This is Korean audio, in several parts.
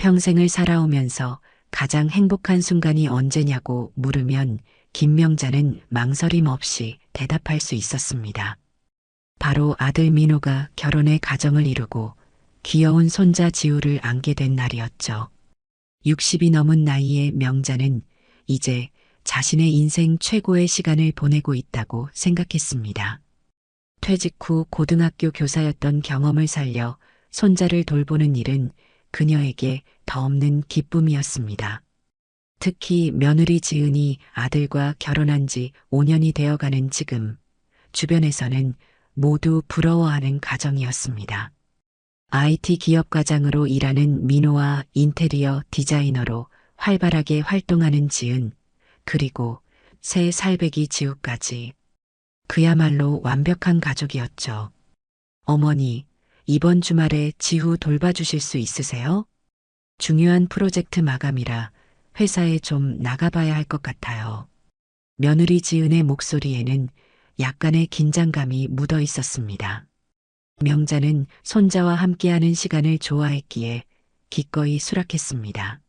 평생을 살아오면서 가장 행복한 순간이 언제냐고 물으면 김명자는 망설임 없이 대답할 수 있었습니다. 바로 아들 민호가 결혼해 가정을 이루고 귀여운 손자 지우를 안게 된 날이었죠. 60이 넘은 나이의 명자는 이제 자신의 인생 최고의 시간을 보내고 있다고 생각했습니다. 퇴직 후 고등학교 교사였던 경험을 살려 손자를 돌보는 일은 그녀에게 더없는 기쁨이었습니다. 특히 며느리 지은이 아들과 결혼한 지 5년이 되어가는 지금 주변에서는 모두 부러워하는 가정이었습니다. IT 기업 과장으로 일하는 민호와 인테리어 디자이너로 활발하게 활동하는 지은, 그리고 새 살배기 지우까지. 그야말로 완벽한 가족이었죠. 어머니, 이번 주말에 지우 돌봐주실 수 있으세요? 중요한 프로젝트 마감이라 회사에 좀 나가봐야 할 것 같아요. 며느리 지은의 목소리에는 약간의 긴장감이 묻어 있었습니다. 명자는 손자와 함께하는 시간을 좋아했기에 기꺼이 수락했습니다.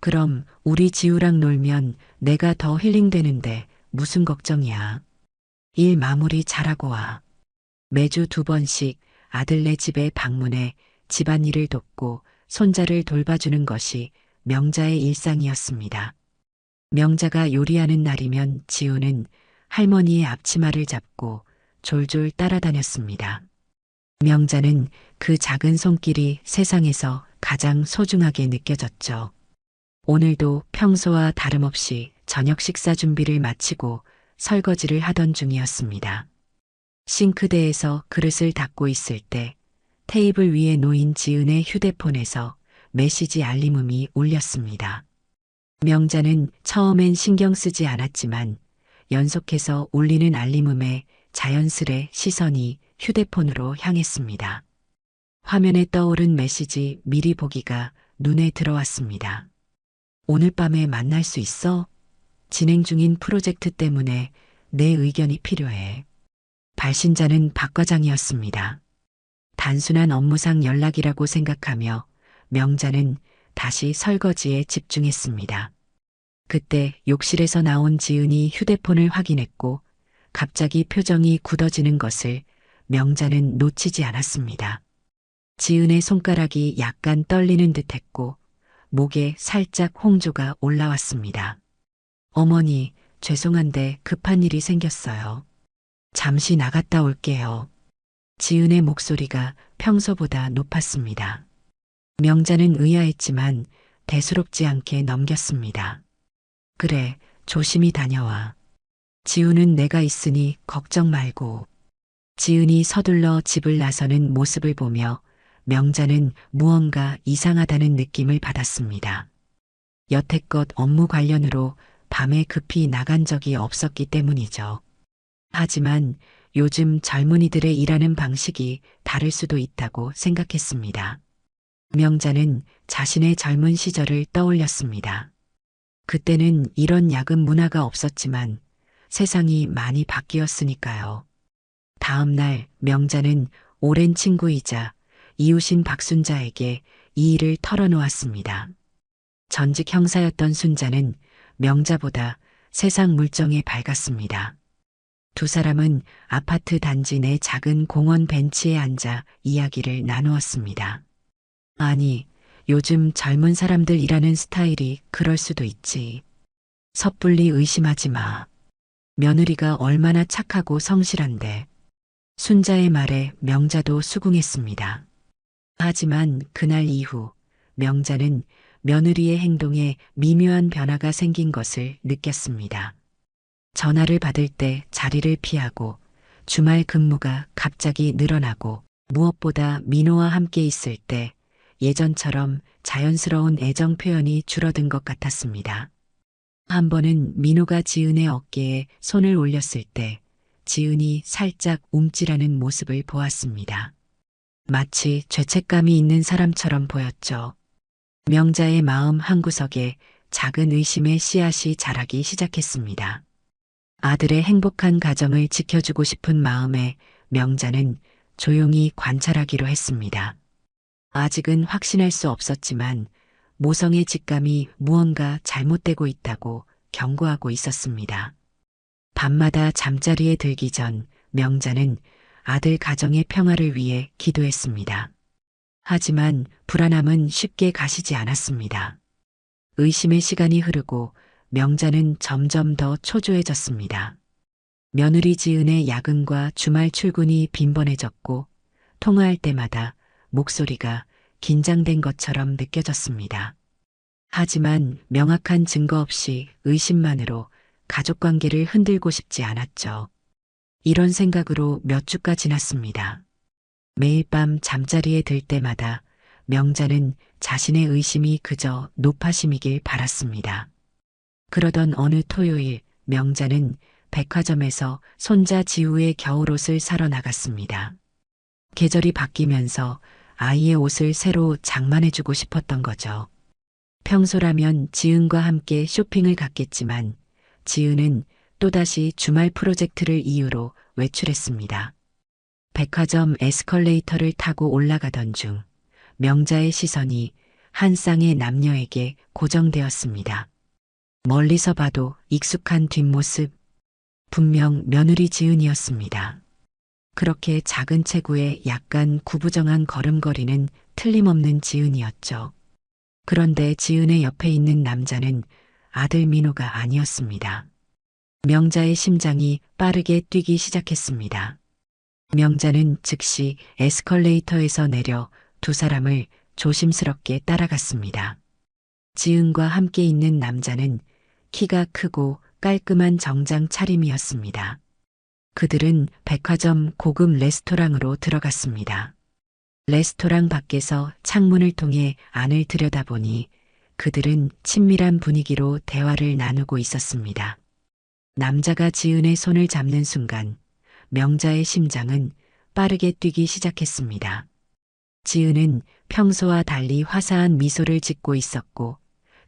그럼 우리 지우랑 놀면 내가 더 힐링되는데 무슨 걱정이야. 일 마무리 잘하고 와. 매주 2번씩 아들네 집에 방문해 집안일을 돕고 손자를 돌봐주는 것이 명자의 일상이었습니다. 명자가 요리하는 날이면 지우는 할머니의 앞치마를 잡고 졸졸 따라다녔습니다. 명자는 그 작은 손길이 세상에서 가장 소중하게 느껴졌죠. 오늘도 평소와 다름없이 저녁 식사 준비를 마치고 설거지를 하던 중이었습니다. 싱크대에서 그릇을 닦고 있을 때 테이블 위에 놓인 지은의 휴대폰에서 메시지 알림음이 울렸습니다. 명자는 처음엔 신경 쓰지 않았지만 연속해서 울리는 알림음에 자연스레 시선이 휴대폰으로 향했습니다. 화면에 떠오른 메시지 미리 보기가 눈에 들어왔습니다. 오늘 밤에 만날 수 있어? 진행 중인 프로젝트 때문에 내 의견이 필요해. 발신자는 박 과장이었습니다. 단순한 업무상 연락이라고 생각하며 명자는 다시 설거지에 집중했습니다. 그때 욕실에서 나온 지은이 휴대폰을 확인했고 갑자기 표정이 굳어지는 것을 명자는 놓치지 않았습니다. 지은의 손가락이 약간 떨리는 듯했고 목에 살짝 홍조가 올라왔습니다. 어머니, 죄송한데 급한 일이 생겼어요. 잠시 나갔다 올게요. 지은의 목소리가 평소보다 높았습니다. 명자는 의아했지만 대수롭지 않게 넘겼습니다. 그래, 조심히 다녀와. 지우는 내가 있으니 걱정 말고. 지은이 서둘러 집을 나서는 모습을 보며 명자는 무언가 이상하다는 느낌을 받았습니다. 여태껏 업무 관련으로 밤에 급히 나간 적이 없었기 때문이죠. 하지만 요즘 젊은이들의 일하는 방식이 다를 수도 있다고 생각했습니다. 명자는 자신의 젊은 시절을 떠올렸습니다. 그때는 이런 야근 문화가 없었지만 세상이 많이 바뀌었으니까요. 다음 날 명자는 오랜 친구이자 이웃인 박순자에게 이 일을 털어놓았습니다. 전직 형사였던 순자는 명자보다 세상 물정에 밝았습니다. 두 사람은 아파트 단지 내 작은 공원 벤치에 앉아 이야기를 나누었습니다. 아니, 요즘 젊은 사람들 일하는 스타일이 그럴 수도 있지. 섣불리 의심하지 마. 며느리가 얼마나 착하고 성실한데. 순자의 말에 명자도 수긍했습니다. 하지만 그날 이후 명자는 며느리의 행동에 미묘한 변화가 생긴 것을 느꼈습니다. 전화를 받을 때 자리를 피하고 주말 근무가 갑자기 늘어나고 무엇보다 민호와 함께 있을 때 예전처럼 자연스러운 애정 표현이 줄어든 것 같았습니다. 한 번은 민호가 지은의 어깨에 손을 올렸을 때 지은이 살짝 움찔하는 모습을 보았습니다. 마치 죄책감이 있는 사람처럼 보였죠. 명자의 마음 한구석에 작은 의심의 씨앗이 자라기 시작했습니다. 아들의 행복한 가정을 지켜주고 싶은 마음에 명자는 조용히 관찰하기로 했습니다. 아직은 확신할 수 없었지만 모성의 직감이 무언가 잘못되고 있다고 경고하고 있었습니다. 밤마다 잠자리에 들기 전 명자는 아들 가정의 평화를 위해 기도했습니다. 하지만 불안함은 쉽게 가시지 않았습니다. 의심의 시간이 흐르고 명자는 점점 더 초조해졌습니다. 며느리 지은의 야근과 주말 출근이 빈번해졌고 통화할 때마다 목소리가 긴장된 것처럼 느껴졌습니다. 하지만 명확한 증거 없이 의심만으로 가족관계를 흔들고 싶지 않았죠. 이런 생각으로 몇 주가 지났습니다. 매일 밤 잠자리에 들 때마다 명자는 자신의 의심이 그저 높아심이길 바랐습니다. 그러던 어느 토요일 명자는 백화점에서 손자 지우의 겨울옷을 사러 나갔습니다. 계절이 바뀌면서 아이의 옷을 새로 장만해주고 싶었던 거죠. 평소라면 지은과 함께 쇼핑을 갔겠지만 지은은 또다시 주말 프로젝트를 이유로 외출했습니다. 백화점 에스컬레이터를 타고 올라가던 중 명자의 시선이 한 쌍의 남녀에게 고정되었습니다. 멀리서 봐도 익숙한 뒷모습, 분명 며느리 지은이었습니다. 그렇게 작은 체구에 약간 구부정한 걸음걸이는 틀림없는 지은이었죠. 그런데 지은의 옆에 있는 남자는 아들 민호가 아니었습니다. 명자의 심장이 빠르게 뛰기 시작했습니다. 명자는 즉시 에스컬레이터에서 내려 두 사람을 조심스럽게 따라갔습니다. 지은과 함께 있는 남자는 키가 크고 깔끔한 정장 차림이었습니다. 그들은 백화점 고급 레스토랑으로 들어갔습니다. 레스토랑 밖에서 창문을 통해 안을 들여다보니 그들은 친밀한 분위기로 대화를 나누고 있었습니다. 남자가 지은의 손을 잡는 순간 명자의 심장은 빠르게 뛰기 시작했습니다. 지은은 평소와 달리 화사한 미소를 짓고 있었고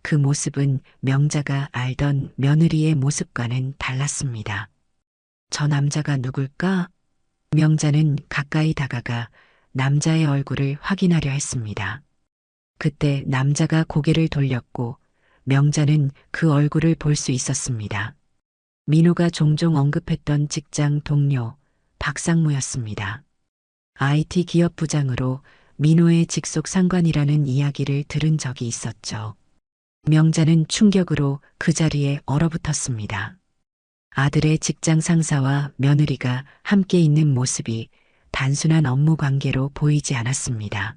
그 모습은 명자가 알던 며느리의 모습과는 달랐습니다. 저 남자가 누굴까? 명자는 가까이 다가가 남자의 얼굴을 확인하려 했습니다. 그때 남자가 고개를 돌렸고 명자는 그 얼굴을 볼 수 있었습니다. 민호가 종종 언급했던 직장 동료 박상무였습니다. IT 기업 부장으로 민호의 직속 상관이라는 이야기를 들은 적이 있었죠. 명자는 충격으로 그 자리에 얼어붙었습니다. 아들의 직장 상사와 며느리가 함께 있는 모습이 단순한 업무 관계로 보이지 않았습니다.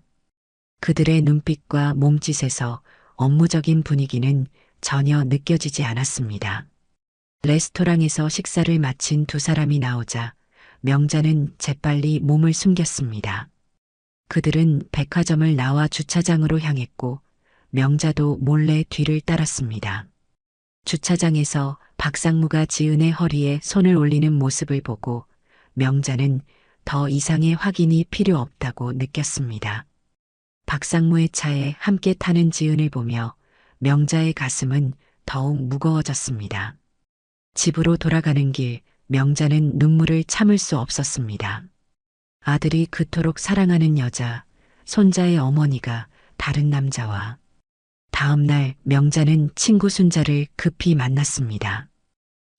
그들의 눈빛과 몸짓에서 업무적인 분위기는 전혀 느껴지지 않았습니다. 레스토랑에서 식사를 마친 두 사람이 나오자 명자는 재빨리 몸을 숨겼습니다. 그들은 백화점을 나와 주차장으로 향했고 명자도 몰래 뒤를 따랐습니다. 주차장에서 박상무가 지은의 허리에 손을 올리는 모습을 보고 명자는 더 이상의 확인이 필요 없다고 느꼈습니다. 박상무의 차에 함께 타는 지은을 보며 명자의 가슴은 더욱 무거워졌습니다. 집으로 돌아가는 길 명자는 눈물을 참을 수 없었습니다. 아들이 그토록 사랑하는 여자, 손자의 어머니가 다른 남자와 다음 날 명자는 친구 순자를 급히 만났습니다.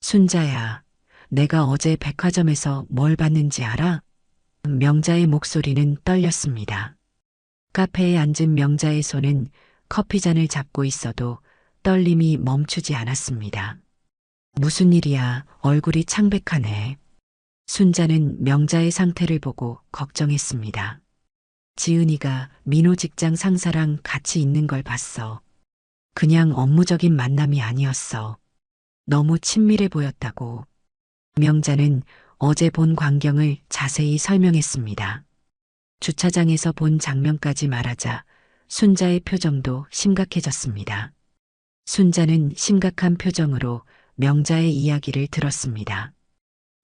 순자야, 내가 어제 백화점에서 뭘 봤는지 알아? 명자의 목소리는 떨렸습니다. 카페에 앉은 명자의 손은 커피잔을 잡고 있어도 떨림이 멈추지 않았습니다. 무슨 일이야? 얼굴이 창백하네. 순자는 명자의 상태를 보고 걱정했습니다. 지은이가 민호 직장 상사랑 같이 있는 걸 봤어. 그냥 업무적인 만남이 아니었어. 너무 친밀해 보였다고. 명자는 어제 본 광경을 자세히 설명했습니다. 주차장에서 본 장면까지 말하자 순자의 표정도 심각해졌습니다. 순자는 심각한 표정으로 명자의 이야기를 들었습니다.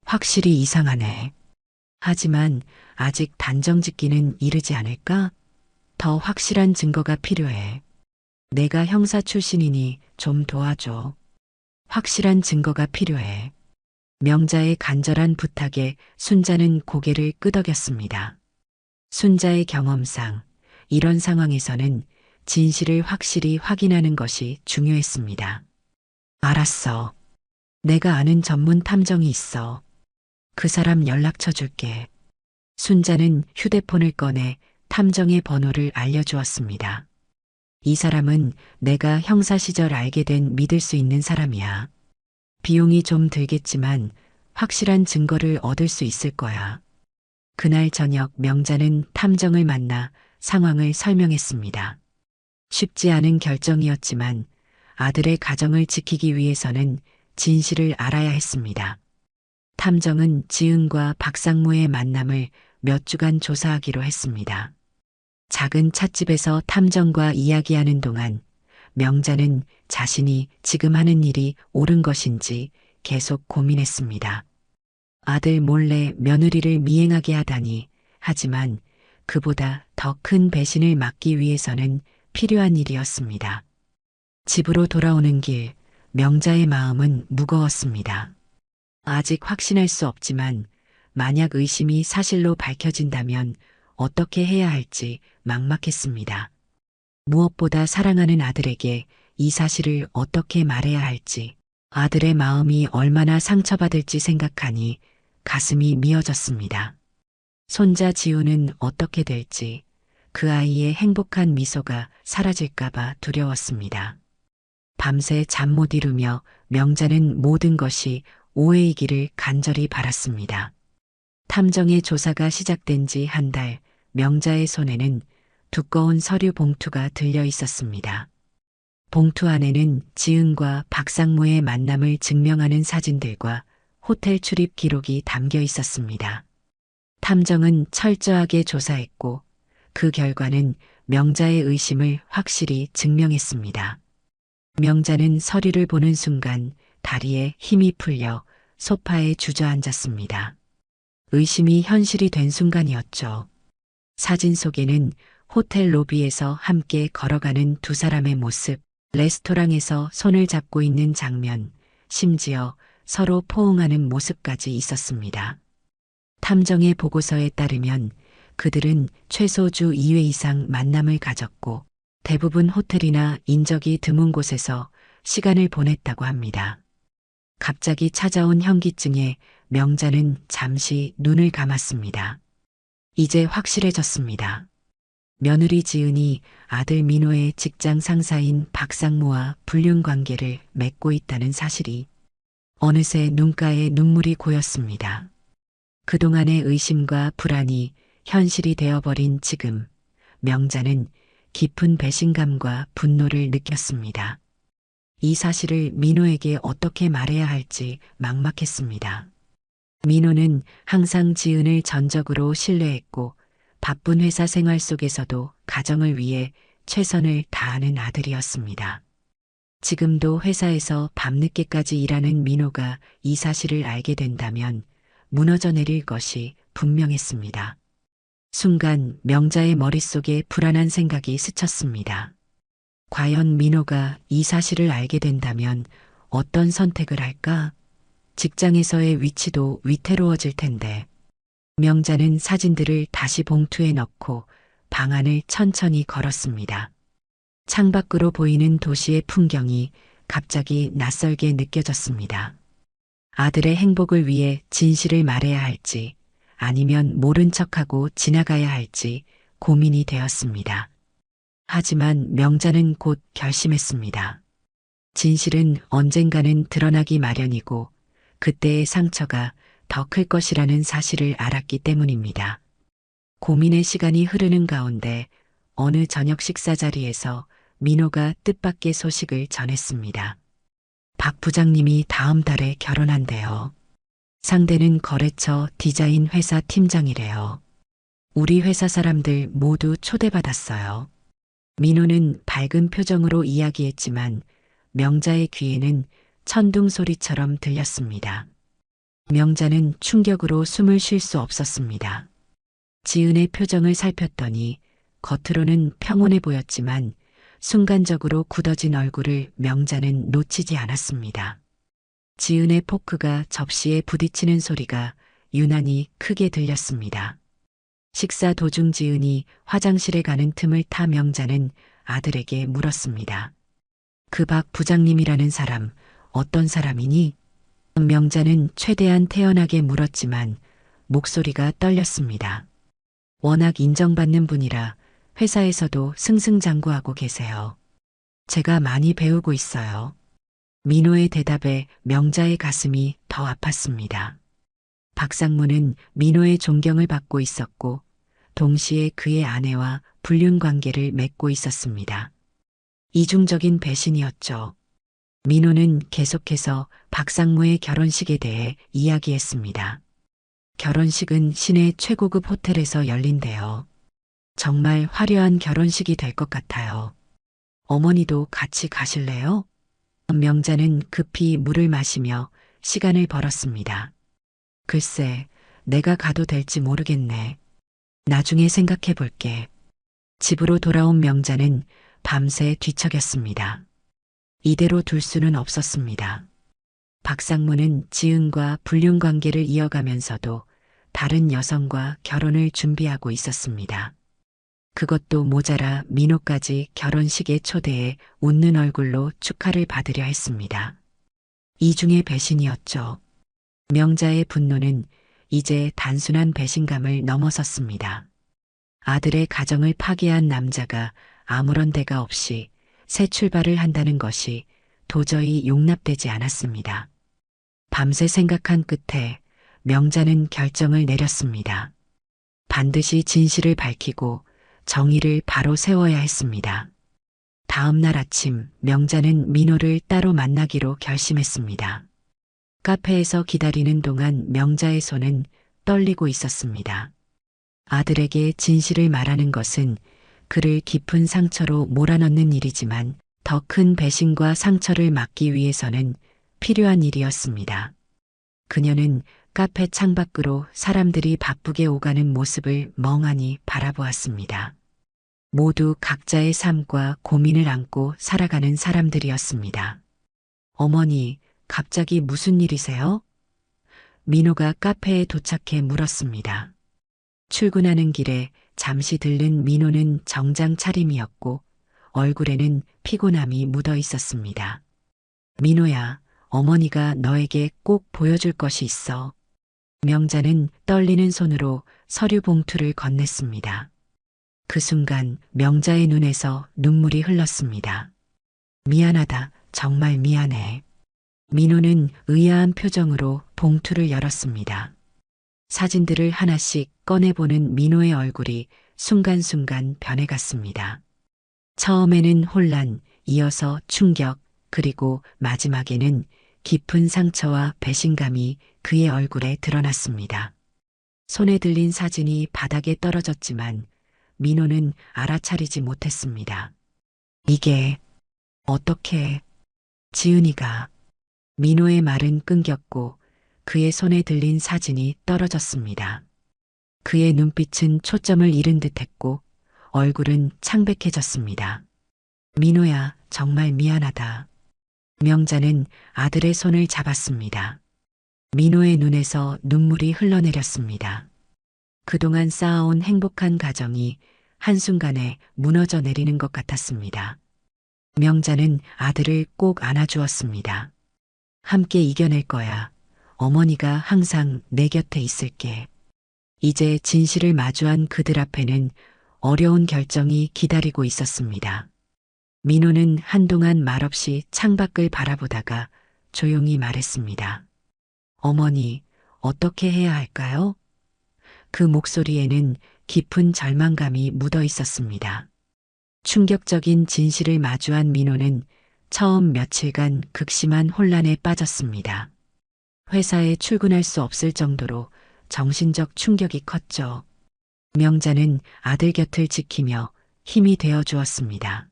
확실히 이상하네. 하지만 아직 단정 짓기는 이르지 않을까? 더 확실한 증거가 필요해. 내가 형사 출신이니 좀 도와줘. 확실한 증거가 필요해. 명자의 간절한 부탁에 순자는 고개를 끄덕였습니다. 순자의 경험상 이런 상황에서는 진실을 확실히 확인하는 것이 중요했습니다. 알았어. 내가 아는 전문 탐정이 있어. 그 사람 연락처 줄게. 순자는 휴대폰을 꺼내 탐정의 번호를 알려주었습니다. 이 사람은 내가 형사 시절 알게 된 믿을 수 있는 사람이야. 비용이 좀 들겠지만 확실한 증거를 얻을 수 있을 거야. 그날 저녁 명자는 탐정을 만나 상황을 설명했습니다. 쉽지 않은 결정이었지만 아들의 가정을 지키기 위해서는 진실을 알아야 했습니다. 탐정은 지은과 박상무의 만남을 몇 주간 조사하기로 했습니다. 작은 찻집에서 탐정과 이야기하는 동안 명자는 자신이 지금 하는 일이 옳은 것인지 계속 고민했습니다. 아들 몰래 며느리를 미행하게 하다니, 하지만 그보다 더 큰 배신을 막기 위해서는 필요한 일이었습니다. 집으로 돌아오는 길, 명자의 마음은 무거웠습니다. 아직 확신할 수 없지만 만약 의심이 사실로 밝혀진다면 어떻게 해야 할지 막막했습니다. 무엇보다 사랑하는 아들에게 이 사실을 어떻게 말해야 할지, 아들의 마음이 얼마나 상처받을지 생각하니 가슴이 미어졌습니다. 손자 지우는 어떻게 될지, 그 아이의 행복한 미소가 사라질까봐 두려웠습니다. 밤새 잠 못 이루며 명자는 모든 것이 오해이기를 간절히 바랐습니다. 탐정의 조사가 시작된 지 한 달, 명자의 손에는 두꺼운 서류 봉투가 들려 있었습니다. 봉투 안에는 지은과 박상무의 만남을 증명하는 사진들과 호텔 출입 기록이 담겨 있었습니다. 탐정은 철저하게 조사했고 그 결과는 명자의 의심을 확실히 증명했습니다. 명자는 서류를 보는 순간 다리에 힘이 풀려 소파에 주저앉았습니다. 의심이 현실이 된 순간이었죠. 사진 속에는 호텔 로비에서 함께 걸어가는 두 사람의 모습, 레스토랑에서 손을 잡고 있는 장면, 심지어 서로 포옹하는 모습까지 있었습니다. 탐정의 보고서에 따르면 그들은 최소 주 2회 이상 만남을 가졌고 대부분 호텔이나 인적이 드문 곳에서 시간을 보냈다고 합니다. 갑자기 찾아온 현기증에 명자는 잠시 눈을 감았습니다. 이제 확실해졌습니다. 며느리 지은이 아들 민호의 직장 상사인 박상무와 불륜 관계를 맺고 있다는 사실이 어느새 눈가에 눈물이 고였습니다. 그동안의 의심과 불안이 현실이 되어버린 지금 명자는 깊은 배신감과 분노를 느꼈습니다. 이 사실을 민호에게 어떻게 말해야 할지 막막했습니다. 민호는 항상 지은을 전적으로 신뢰했고 바쁜 회사 생활 속에서도 가정을 위해 최선을 다하는 아들이었습니다. 지금도 회사에서 밤늦게까지 일하는 민호가 이 사실을 알게 된다면 무너져 내릴 것이 분명했습니다. 순간 명자의 머릿속에 불안한 생각이 스쳤습니다. 과연 민호가 이 사실을 알게 된다면 어떤 선택을 할까? 직장에서의 위치도 위태로워질 텐데. 명자는 사진들을 다시 봉투에 넣고 방 안을 천천히 걸었습니다. 창밖으로 보이는 도시의 풍경이 갑자기 낯설게 느껴졌습니다. 아들의 행복을 위해 진실을 말해야 할지 아니면 모른 척하고 지나가야 할지 고민이 되었습니다. 하지만 명자는 곧 결심했습니다. 진실은 언젠가는 드러나기 마련이고 그때의 상처가 더 클 것이라는 사실을 알았기 때문입니다. 고민의 시간이 흐르는 가운데 어느 저녁 식사 자리에서 민호가 뜻밖의 소식을 전했습니다. 박 부장님이 다음 달에 결혼한대요. 상대는 거래처 디자인 회사 팀장이래요. 우리 회사 사람들 모두 초대받았어요. 민호는 밝은 표정으로 이야기했지만 명자의 귀에는 천둥 소리처럼 들렸습니다. 명자는 충격으로 숨을 쉴 수 없었습니다. 지은의 표정을 살폈더니 겉으로는 평온해 보였지만 순간적으로 굳어진 얼굴을 명자는 놓치지 않았습니다. 지은의 포크가 접시에 부딪히는 소리가 유난히 크게 들렸습니다. 식사 도중 지은이 화장실에 가는 틈을 타 명자는 아들에게 물었습니다. 그 박 부장님이라는 사람, 어떤 사람이니? 명자는 최대한 태연하게 물었지만 목소리가 떨렸습니다. 워낙 인정받는 분이라 회사에서도 승승장구하고 계세요. 제가 많이 배우고 있어요. 민호의 대답에 명자의 가슴이 더 아팠습니다. 박상무는 민호의 존경을 받고 있었고 동시에 그의 아내와 불륜 관계를 맺고 있었습니다. 이중적인 배신이었죠. 민호는 계속해서 박상무의 결혼식에 대해 이야기했습니다. 결혼식은 시내 최고급 호텔에서 열린대요. 정말 화려한 결혼식이 될 것 같아요. 어머니도 같이 가실래요? 명자는 급히 물을 마시며 시간을 벌었습니다. 글쎄, 내가 가도 될지 모르겠네. 나중에 생각해 볼게. 집으로 돌아온 명자는 밤새 뒤척였습니다. 이대로 둘 수는 없었습니다. 박상무는 지은과 불륜 관계를 이어가면서도 다른 여성과 결혼을 준비하고 있었습니다. 그것도 모자라 민호까지 결혼식에 초대해 웃는 얼굴로 축하를 받으려 했습니다. 이중의 배신이었죠. 명자의 분노는 이제 단순한 배신감을 넘어섰습니다. 아들의 가정을 파괴한 남자가 아무런 대가 없이 새 출발을 한다는 것이 도저히 용납되지 않았습니다. 밤새 생각한 끝에 명자는 결정을 내렸습니다. 반드시 진실을 밝히고 정의를 바로 세워야 했습니다. 다음 날 아침 명자는 민호를 따로 만나기로 결심했습니다. 카페에서 기다리는 동안 명자의 손은 떨리고 있었습니다. 아들에게 진실을 말하는 것은 그를 깊은 상처로 몰아넣는 일이지만 더 큰 배신과 상처를 막기 위해서는 필요한 일이었습니다. 그녀는 카페 창밖으로 사람들이 바쁘게 오가는 모습을 멍하니 바라보았습니다. 모두 각자의 삶과 고민을 안고 살아가는 사람들이었습니다. 어머니, 갑자기 무슨 일이세요? 민호가 카페에 도착해 물었습니다. 출근하는 길에 잠시 들른 민호는 정장 차림이었고 얼굴에는 피곤함이 묻어 있었습니다. 민호야, 어머니가 너에게 꼭 보여줄 것이 있어. 명자는 떨리는 손으로 서류 봉투를 건넸습니다. 그 순간 명자의 눈에서 눈물이 흘렀습니다. 미안하다, 정말 미안해. 민호는 의아한 표정으로 봉투를 열었습니다. 사진들을 하나씩 꺼내보는 민호의 얼굴이 순간순간 변해갔습니다. 처음에는 혼란, 이어서 충격, 그리고 마지막에는 깊은 상처와 배신감이 그의 얼굴에 드러났습니다. 손에 들린 사진이 바닥에 떨어졌지만 민호는 알아차리지 못했습니다. 이게 어떻게... 지은이가... 민호의 말은 끊겼고 그의 손에 들린 사진이 떨어졌습니다. 그의 눈빛은 초점을 잃은 듯했고 얼굴은 창백해졌습니다. 민호야, 정말 미안하다. 명자는 아들의 손을 잡았습니다. 민호의 눈에서 눈물이 흘러내렸습니다. 그동안 쌓아온 행복한 가정이 한순간에 무너져 내리는 것 같았습니다. 명자는 아들을 꼭 안아주었습니다. 함께 이겨낼 거야. 어머니가 항상 내 곁에 있을게. 이제 진실을 마주한 그들 앞에는 어려운 결정이 기다리고 있었습니다. 민호는 한동안 말없이 창밖을 바라보다가 조용히 말했습니다. 어머니, 어떻게 해야 할까요? 그 목소리에는 깊은 절망감이 묻어 있었습니다. 충격적인 진실을 마주한 민호는 처음 며칠간 극심한 혼란에 빠졌습니다. 회사에 출근할 수 없을 정도로 정신적 충격이 컸죠. 명자는 아들 곁을 지키며 힘이 되어 주었습니다.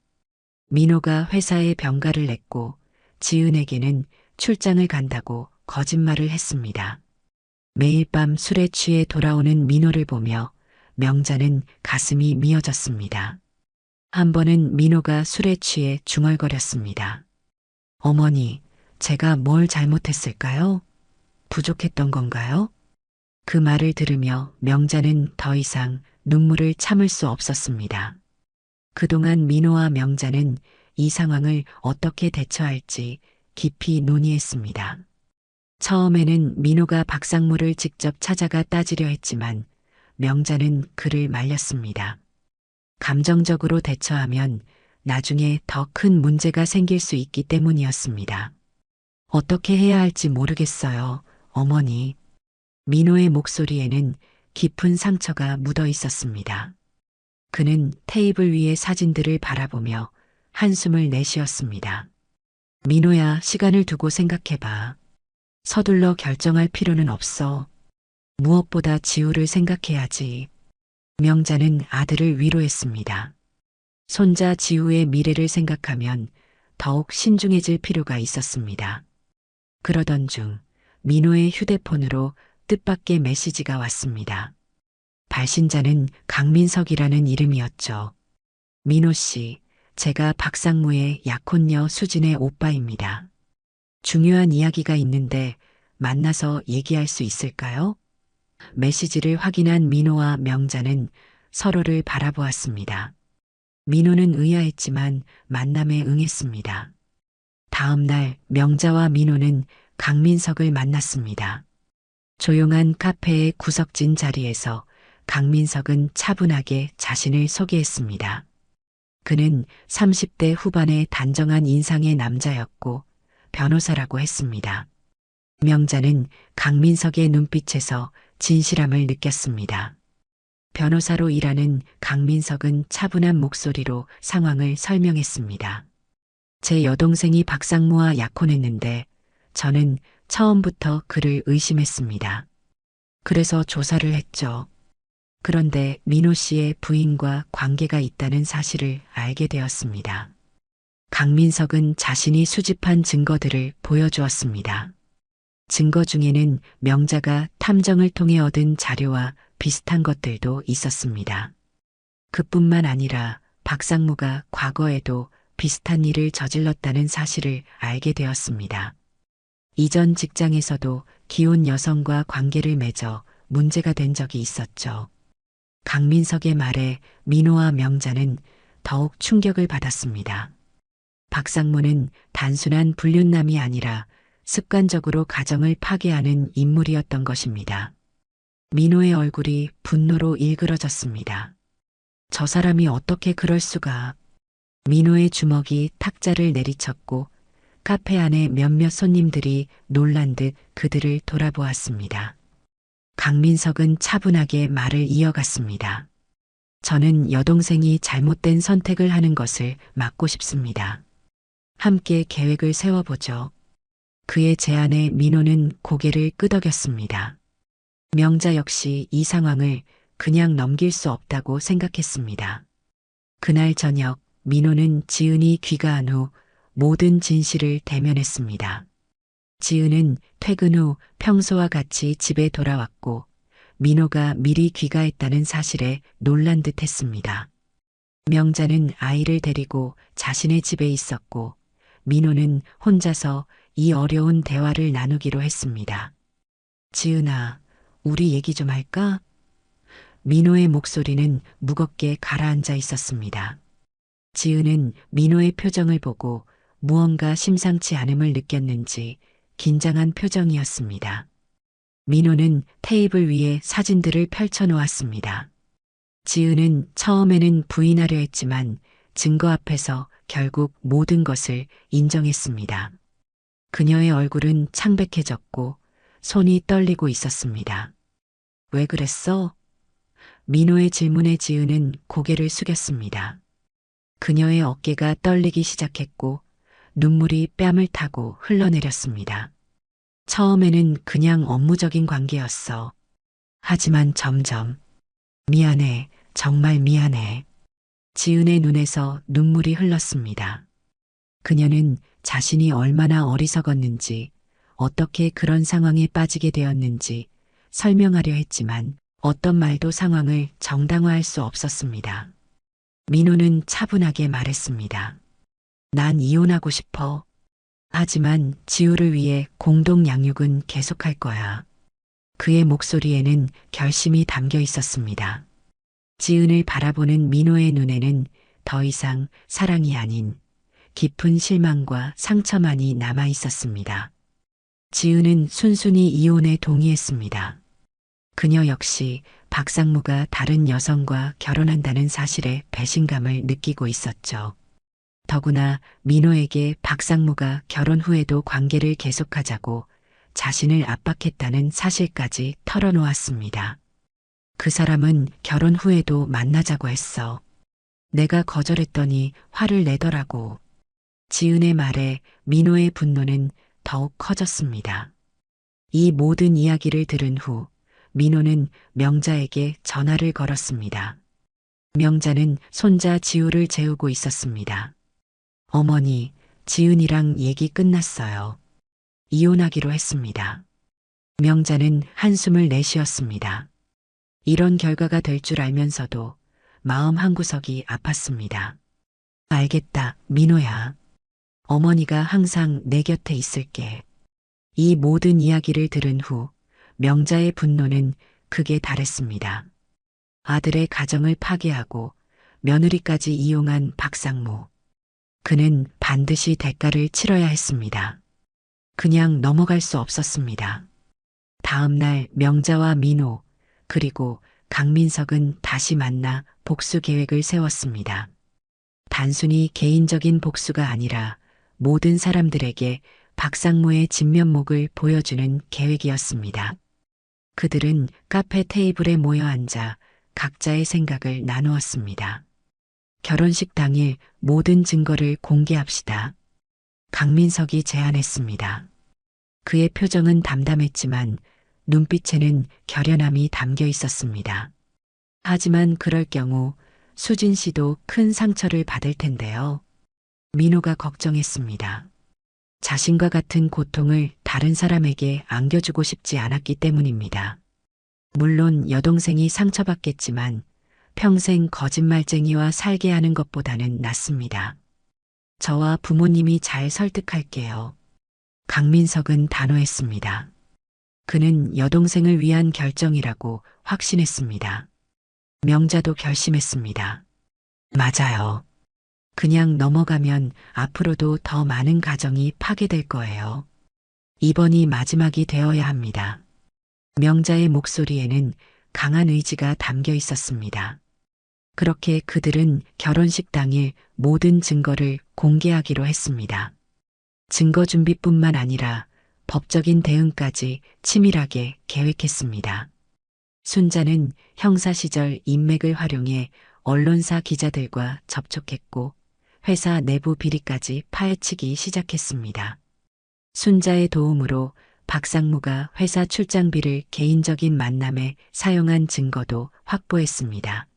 민호가 회사에 병가를 냈고 지은에게는 출장을 간다고 거짓말을 했습니다. 매일 밤 술에 취해 돌아오는 민호를 보며 명자는 가슴이 미어졌습니다. 한 번은 민호가 술에 취해 중얼거렸습니다. 어머니, 제가 뭘 잘못했을까요? 부족했던 건가요? 그 말을 들으며 명자는 더 이상 눈물을 참을 수 없었습니다. 그동안 민호와 명자는 이 상황을 어떻게 대처할지 깊이 논의했습니다. 처음에는 민호가 박상무를 직접 찾아가 따지려 했지만 명자는 그를 말렸습니다. 감정적으로 대처하면 나중에 더 큰 문제가 생길 수 있기 때문이었습니다. 어떻게 해야 할지 모르겠어요, 어머니. 민호의 목소리에는 깊은 상처가 묻어 있었습니다. 그는 테이블 위의 사진들을 바라보며 한숨을 내쉬었습니다. 민호야, 시간을 두고 생각해봐. 서둘러 결정할 필요는 없어. 무엇보다 지우를 생각해야지. 명자는 아들을 위로했습니다. 손자 지우의 미래를 생각하면 더욱 신중해질 필요가 있었습니다. 그러던 중 민호의 휴대폰으로 뜻밖의 메시지가 왔습니다. 발신자는 강민석이라는 이름이었죠. 민호 씨, 제가 박상무의 약혼녀 수진의 오빠입니다. 중요한 이야기가 있는데 만나서 얘기할 수 있을까요? 메시지를 확인한 민호와 명자는 서로를 바라보았습니다. 민호는 의아했지만 만남에 응했습니다. 다음 날 명자와 민호는 강민석을 만났습니다. 조용한 카페의 구석진 자리에서 강민석은 차분하게 자신을 소개했습니다. 그는 30대 후반의 단정한 인상의 남자였고 변호사라고 했습니다. 명자는 강민석의 눈빛에서 진실함을 느꼈습니다. 변호사로 일하는 강민석은 차분한 목소리로 상황을 설명했습니다. 제 여동생이 박상무와 약혼했는데 저는 처음부터 그를 의심했습니다. 그래서 조사를 했죠. 그런데 민호 씨의 부인과 관계가 있다는 사실을 알게 되었습니다. 강민석은 자신이 수집한 증거들을 보여주었습니다. 증거 중에는 명자가 탐정을 통해 얻은 자료와 비슷한 것들도 있었습니다. 그뿐만 아니라 박상무가 과거에도 비슷한 일을 저질렀다는 사실을 알게 되었습니다. 이전 직장에서도 기혼 여성과 관계를 맺어 문제가 된 적이 있었죠. 강민석의 말에 민호와 명자는 더욱 충격을 받았습니다. 박상무는 단순한 불륜남이 아니라 습관적으로 가정을 파괴하는 인물이었던 것입니다. 민호의 얼굴이 분노로 일그러졌습니다. 저 사람이 어떻게 그럴 수가. 민호의 주먹이 탁자를 내리쳤고 카페 안에 몇몇 손님들이 놀란 듯 그들을 돌아보았습니다. 강민석은 차분하게 말을 이어갔습니다. 저는 여동생이 잘못된 선택을 하는 것을 막고 싶습니다. 함께 계획을 세워보죠. 그의 제안에 민호는 고개를 끄덕였습니다. 명자 역시 이 상황을 그냥 넘길 수 없다고 생각했습니다. 그날 저녁 민호는 지은이 귀가한 후 모든 진실을 대면했습니다. 지은은 퇴근 후 평소와 같이 집에 돌아왔고 민호가 미리 귀가했다는 사실에 놀란 듯 했습니다. 명자는 아이를 데리고 자신의 집에 있었고 민호는 혼자서 이 어려운 대화를 나누기로 했습니다. 지은아, 우리 얘기 좀 할까? 민호의 목소리는 무겁게 가라앉아 있었습니다. 지은은 민호의 표정을 보고 무언가 심상치 않음을 느꼈는지 긴장한 표정이었습니다. 민호는 테이블 위에 사진들을 펼쳐놓았습니다. 지은은 처음에는 부인하려 했지만 증거 앞에서 결국 모든 것을 인정했습니다. 그녀의 얼굴은 창백해졌고 손이 떨리고 있었습니다. 왜 그랬어? 민호의 질문에 지은은 고개를 숙였습니다. 그녀의 어깨가 떨리기 시작했고 눈물이 뺨을 타고 흘러내렸습니다. 처음에는 그냥 업무적인 관계였어. 하지만 점점 미안해, 정말 미안해. 지은의 눈에서 눈물이 흘렀습니다. 그녀는 자신이 얼마나 어리석었는지, 어떻게 그런 상황에 빠지게 되었는지 설명하려 했지만 어떤 말도 상황을 정당화할 수 없었습니다. 민호는 차분하게 말했습니다. 난 이혼하고 싶어. 하지만 지우를 위해 공동 양육은 계속할 거야. 그의 목소리에는 결심이 담겨 있었습니다. 지은을 바라보는 민호의 눈에는 더 이상 사랑이 아닌 깊은 실망과 상처만이 남아 있었습니다. 지은은 순순히 이혼에 동의했습니다. 그녀 역시 박상무가 다른 여성과 결혼한다는 사실에 배신감을 느끼고 있었죠. 더구나 민호에게 박상무가 결혼 후에도 관계를 계속하자고 자신을 압박했다는 사실까지 털어놓았습니다. 그 사람은 결혼 후에도 만나자고 했어. 내가 거절했더니 화를 내더라고. 지은의 말에 민호의 분노는 더욱 커졌습니다. 이 모든 이야기를 들은 후 민호는 명자에게 전화를 걸었습니다. 명자는 손자 지우를 재우고 있었습니다. 어머니, 지은이랑 얘기 끝났어요. 이혼하기로 했습니다. 명자는 한숨을 내쉬었습니다. 이런 결과가 될 줄 알면서도 마음 한구석이 아팠습니다. 알겠다, 민호야. 어머니가 항상 내 곁에 있을게. 이 모든 이야기를 들은 후 명자의 분노는 극에 달했습니다. 아들의 가정을 파괴하고 며느리까지 이용한 박상무. 그는 반드시 대가를 치러야 했습니다. 그냥 넘어갈 수 없었습니다. 다음 날 명자와 민호 그리고 강민석은 다시 만나 복수 계획을 세웠습니다. 단순히 개인적인 복수가 아니라 모든 사람들에게 박상무의 진면목을 보여주는 계획이었습니다. 그들은 카페 테이블에 모여 앉아 각자의 생각을 나누었습니다. 결혼식 당일 모든 증거를 공개합시다. 강민석이 제안했습니다. 그의 표정은 담담했지만 눈빛에는 결연함이 담겨 있었습니다. 하지만 그럴 경우 수진 씨도 큰 상처를 받을 텐데요. 민호가 걱정했습니다. 자신과 같은 고통을 다른 사람에게 안겨주고 싶지 않았기 때문입니다. 물론 여동생이 상처받겠지만 평생 거짓말쟁이와 살게 하는 것보다는 낫습니다. 저와 부모님이 잘 설득할게요. 강민석은 단호했습니다. 그는 여동생을 위한 결정이라고 확신했습니다. 명자도 결심했습니다. 맞아요. 그냥 넘어가면 앞으로도 더 많은 가정이 파괴될 거예요. 이번이 마지막이 되어야 합니다. 명자의 목소리에는 강한 의지가 담겨 있었습니다. 그렇게 그들은 결혼식 당일 모든 증거를 공개하기로 했습니다. 증거 준비뿐만 아니라 법적인 대응까지 치밀하게 계획했습니다. 순자는 형사 시절 인맥을 활용해 언론사 기자들과 접촉했고 회사 내부 비리까지 파헤치기 시작했습니다. 순자의 도움으로 박상무가 회사 출장비를 개인적인 만남에 사용한 증거도 확보했습니다.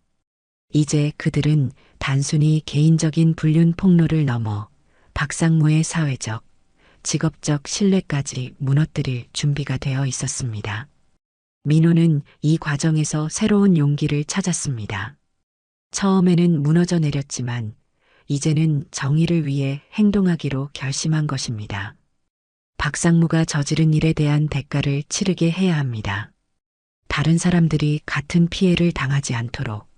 이제 그들은 단순히 개인적인 불륜 폭로를 넘어 박상무의 사회적, 직업적 신뢰까지 무너뜨릴 준비가 되어 있었습니다. 민호는 이 과정에서 새로운 용기를 찾았습니다. 처음에는 무너져 내렸지만 이제는 정의를 위해 행동하기로 결심한 것입니다. 박상무가 저지른 일에 대한 대가를 치르게 해야 합니다. 다른 사람들이 같은 피해를 당하지 않도록.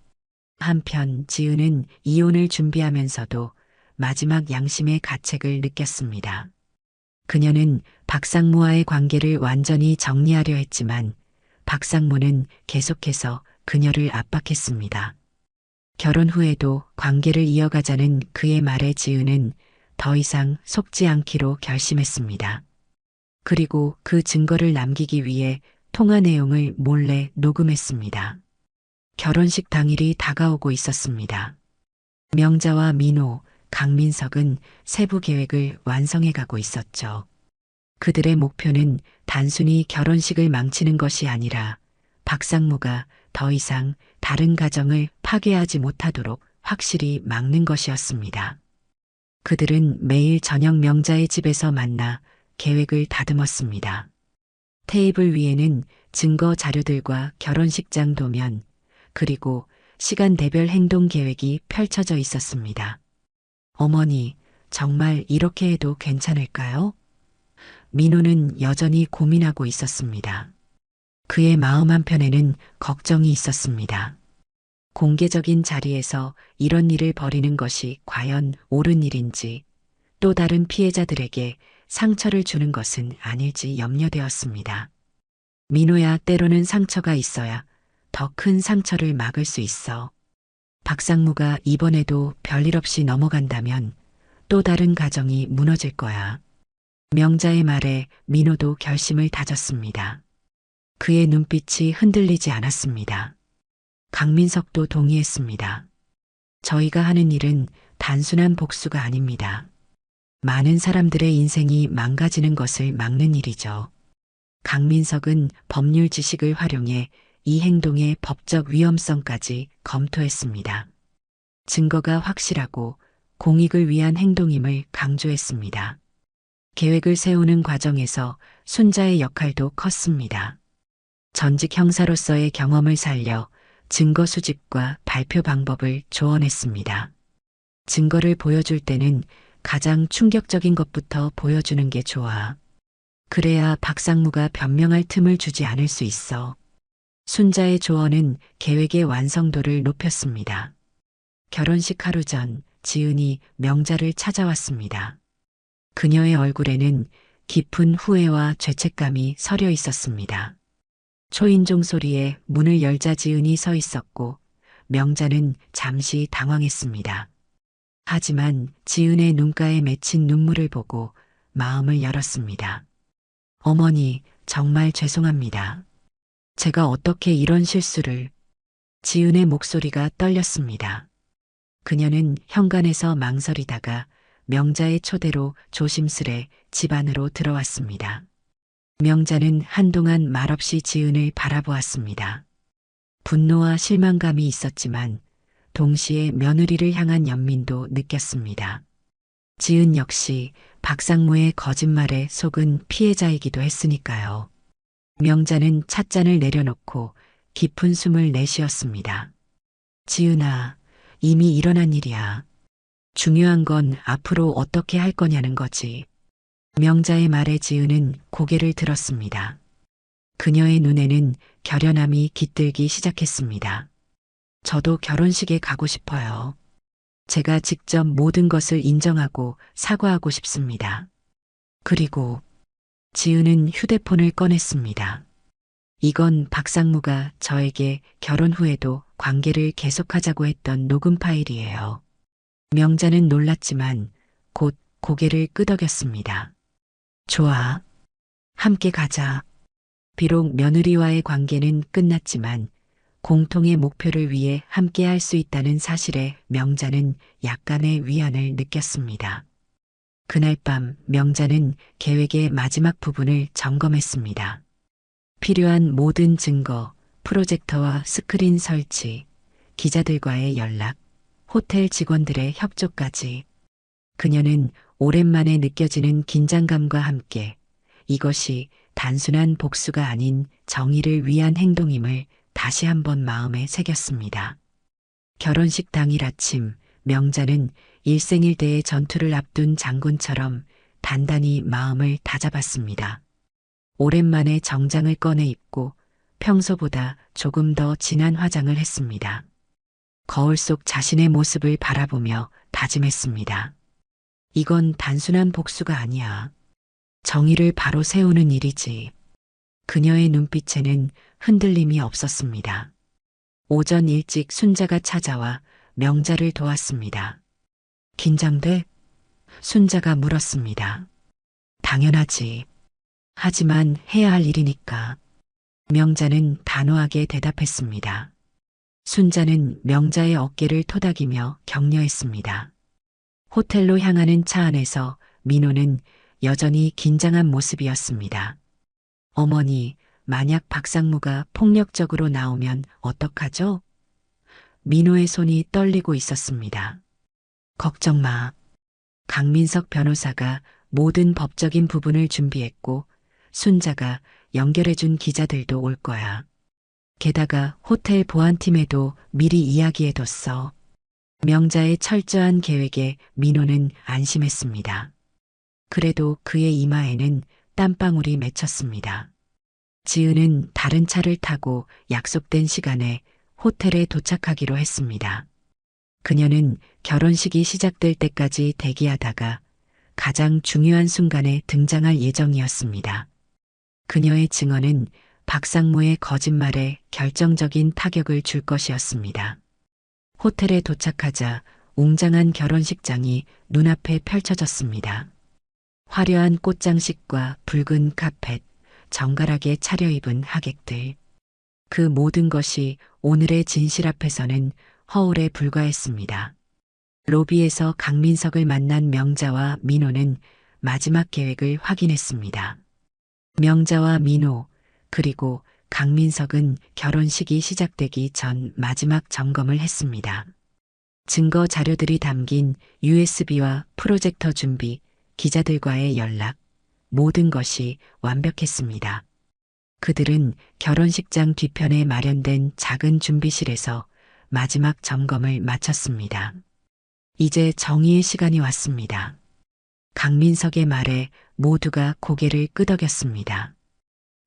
한편 지은은 이혼을 준비하면서도 마지막 양심의 가책을 느꼈습니다. 그녀는 박상무와의 관계를 완전히 정리하려 했지만 박상무는 계속해서 그녀를 압박했습니다. 결혼 후에도 관계를 이어가자는 그의 말에 지은은 더 이상 속지 않기로 결심했습니다. 그리고 그 증거를 남기기 위해 통화 내용을 몰래 녹음했습니다. 결혼식 당일이 다가오고 있었습니다. 명자와 민호, 강민석은 세부 계획을 완성해 가고 있었죠. 그들의 목표는 단순히 결혼식을 망치는 것이 아니라 박상무가 더 이상 다른 가정을 파괴하지 못하도록 확실히 막는 것이었습니다. 그들은 매일 저녁 명자의 집에서 만나 계획을 다듬었습니다. 테이블 위에는 증거 자료들과 결혼식장 도면, 그리고 시간대별 행동 계획이 펼쳐져 있었습니다. 어머니, 정말 이렇게 해도 괜찮을까요? 민호는 여전히 고민하고 있었습니다. 그의 마음 한편에는 걱정이 있었습니다. 공개적인 자리에서 이런 일을 벌이는 것이 과연 옳은 일인지, 또 다른 피해자들에게 상처를 주는 것은 아닐지 염려되었습니다. 민호야, 때로는 상처가 있어야 더 큰 상처를 막을 수 있어. 박상무가 이번에도 별일 없이 넘어간다면 또 다른 가정이 무너질 거야. 명자의 말에 민호도 결심을 다졌습니다. 그의 눈빛이 흔들리지 않았습니다. 강민석도 동의했습니다. 저희가 하는 일은 단순한 복수가 아닙니다. 많은 사람들의 인생이 망가지는 것을 막는 일이죠. 강민석은 법률 지식을 활용해 이 행동의 법적 위험성까지 검토했습니다. 증거가 확실하고 공익을 위한 행동임을 강조했습니다. 계획을 세우는 과정에서 순자의 역할도 컸습니다. 전직 형사로서의 경험을 살려 증거 수집과 발표 방법을 조언했습니다. 증거를 보여줄 때는 가장 충격적인 것부터 보여주는 게 좋아. 그래야 박상무가 변명할 틈을 주지 않을 수 있어. 순자의 조언은 계획의 완성도를 높였습니다. 결혼식 하루 전 지은이 명자를 찾아왔습니다. 그녀의 얼굴에는 깊은 후회와 죄책감이 서려 있었습니다. 초인종 소리에 문을 열자 지은이 서 있었고 명자는 잠시 당황했습니다. 하지만 지은의 눈가에 맺힌 눈물을 보고 마음을 열었습니다. 어머니, 정말 죄송합니다. 제가 어떻게 이런 실수를... 지은의 목소리가 떨렸습니다. 그녀는 현관에서 망설이다가 명자의 초대로 조심스레 집 안으로 들어왔습니다. 명자는 한동안 말없이 지은을 바라보았습니다. 분노와 실망감이 있었지만 동시에 며느리를 향한 연민도 느꼈습니다. 지은 역시 박상무의 거짓말에 속은 피해자이기도 했으니까요. 명자는 찻잔을 내려놓고 깊은 숨을 내쉬었습니다. 지은아, 이미 일어난 일이야. 중요한 건 앞으로 어떻게 할 거냐는 거지. 명자의 말에 지은은 고개를 들었습니다. 그녀의 눈에는 결연함이 깃들기 시작했습니다. 저도 결혼식에 가고 싶어요. 제가 직접 모든 것을 인정하고 사과하고 싶습니다. 그리고 지은은 휴대폰을 꺼냈습니다. 이건 박상무가 저에게 결혼 후에도 관계를 계속하자고 했던 녹음 파일이에요. 명자는 놀랐지만 곧 고개를 끄덕였습니다. 좋아. 함께 가자. 비록 며느리와의 관계는 끝났지만 공통의 목표를 위해 함께 할 수 있다는 사실에 명자는 약간의 위안을 느꼈습니다. 그날 밤 명자는 계획의 마지막 부분을 점검했습니다. 필요한 모든 증거, 프로젝터와 스크린 설치, 기자들과의 연락, 호텔 직원들의 협조까지. 그녀는 오랜만에 느껴지는 긴장감과 함께 이것이 단순한 복수가 아닌 정의를 위한 행동임을 다시 한번 마음에 새겼습니다. 결혼식 당일 아침, 명자는 일생일대의 전투를 앞둔 장군처럼 단단히 마음을 다잡았습니다. 오랜만에 정장을 꺼내 입고 평소보다 조금 더 진한 화장을 했습니다. 거울 속 자신의 모습을 바라보며 다짐했습니다. 이건 단순한 복수가 아니야. 정의를 바로 세우는 일이지. 그녀의 눈빛에는 흔들림이 없었습니다. 오전 일찍 순자가 찾아와 명자를 도왔습니다. 긴장돼? 순자가 물었습니다. 당연하지. 하지만 해야 할 일이니까. 명자는 단호하게 대답했습니다. 순자는 명자의 어깨를 토닥이며 격려했습니다. 호텔로 향하는 차 안에서 민호는 여전히 긴장한 모습이었습니다. 어머니, 만약 박상무가 폭력적으로 나오면 어떡하죠? 민호의 손이 떨리고 있었습니다. 걱정 마. 강민석 변호사가 모든 법적인 부분을 준비했고 순자가 연결해준 기자들도 올 거야. 게다가 호텔 보안팀에도 미리 이야기해뒀어. 명자의 철저한 계획에 민호는 안심했습니다. 그래도 그의 이마에는 땀방울이 맺혔습니다. 지은은 다른 차를 타고 약속된 시간에 호텔에 도착하기로 했습니다. 그녀는 결혼식이 시작될 때까지 대기하다가 가장 중요한 순간에 등장할 예정이었습니다. 그녀의 증언은 박상무의 거짓말에 결정적인 타격을 줄 것이었습니다. 호텔에 도착하자 웅장한 결혼식장이 눈앞에 펼쳐졌습니다. 화려한 꽃장식과 붉은 카펫, 정갈하게 차려입은 하객들. 그 모든 것이 오늘의 진실 앞에서는 허울에 불과했습니다. 로비에서 강민석을 만난 명자와 민호는 마지막 계획을 확인했습니다. 명자와 민호, 그리고 강민석은 결혼식이 시작되기 전 마지막 점검을 했습니다. 증거 자료들이 담긴 USB와 프로젝터 준비, 기자들과의 연락, 모든 것이 완벽했습니다. 그들은 결혼식장 뒤편에 마련된 작은 준비실에서 마지막 점검을 마쳤습니다. 이제 정의의 시간이 왔습니다. 강민석의 말에 모두가 고개를 끄덕였습니다.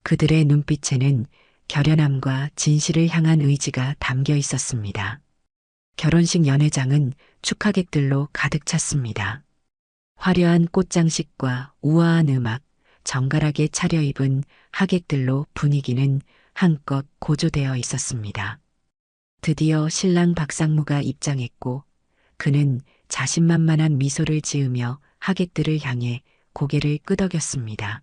그들의 눈빛에는 결연함과 진실을 향한 의지가 담겨 있었습니다. 결혼식 연회장은 축하객들로 가득 찼습니다. 화려한 꽃장식과 우아한 음악, 정갈하게 차려입은 하객들로 분위기는 한껏 고조되어 있었습니다. 드디어 신랑 박상무가 입장했고 그는 자신만만한 미소를 지으며 하객들을 향해 고개를 끄덕였습니다.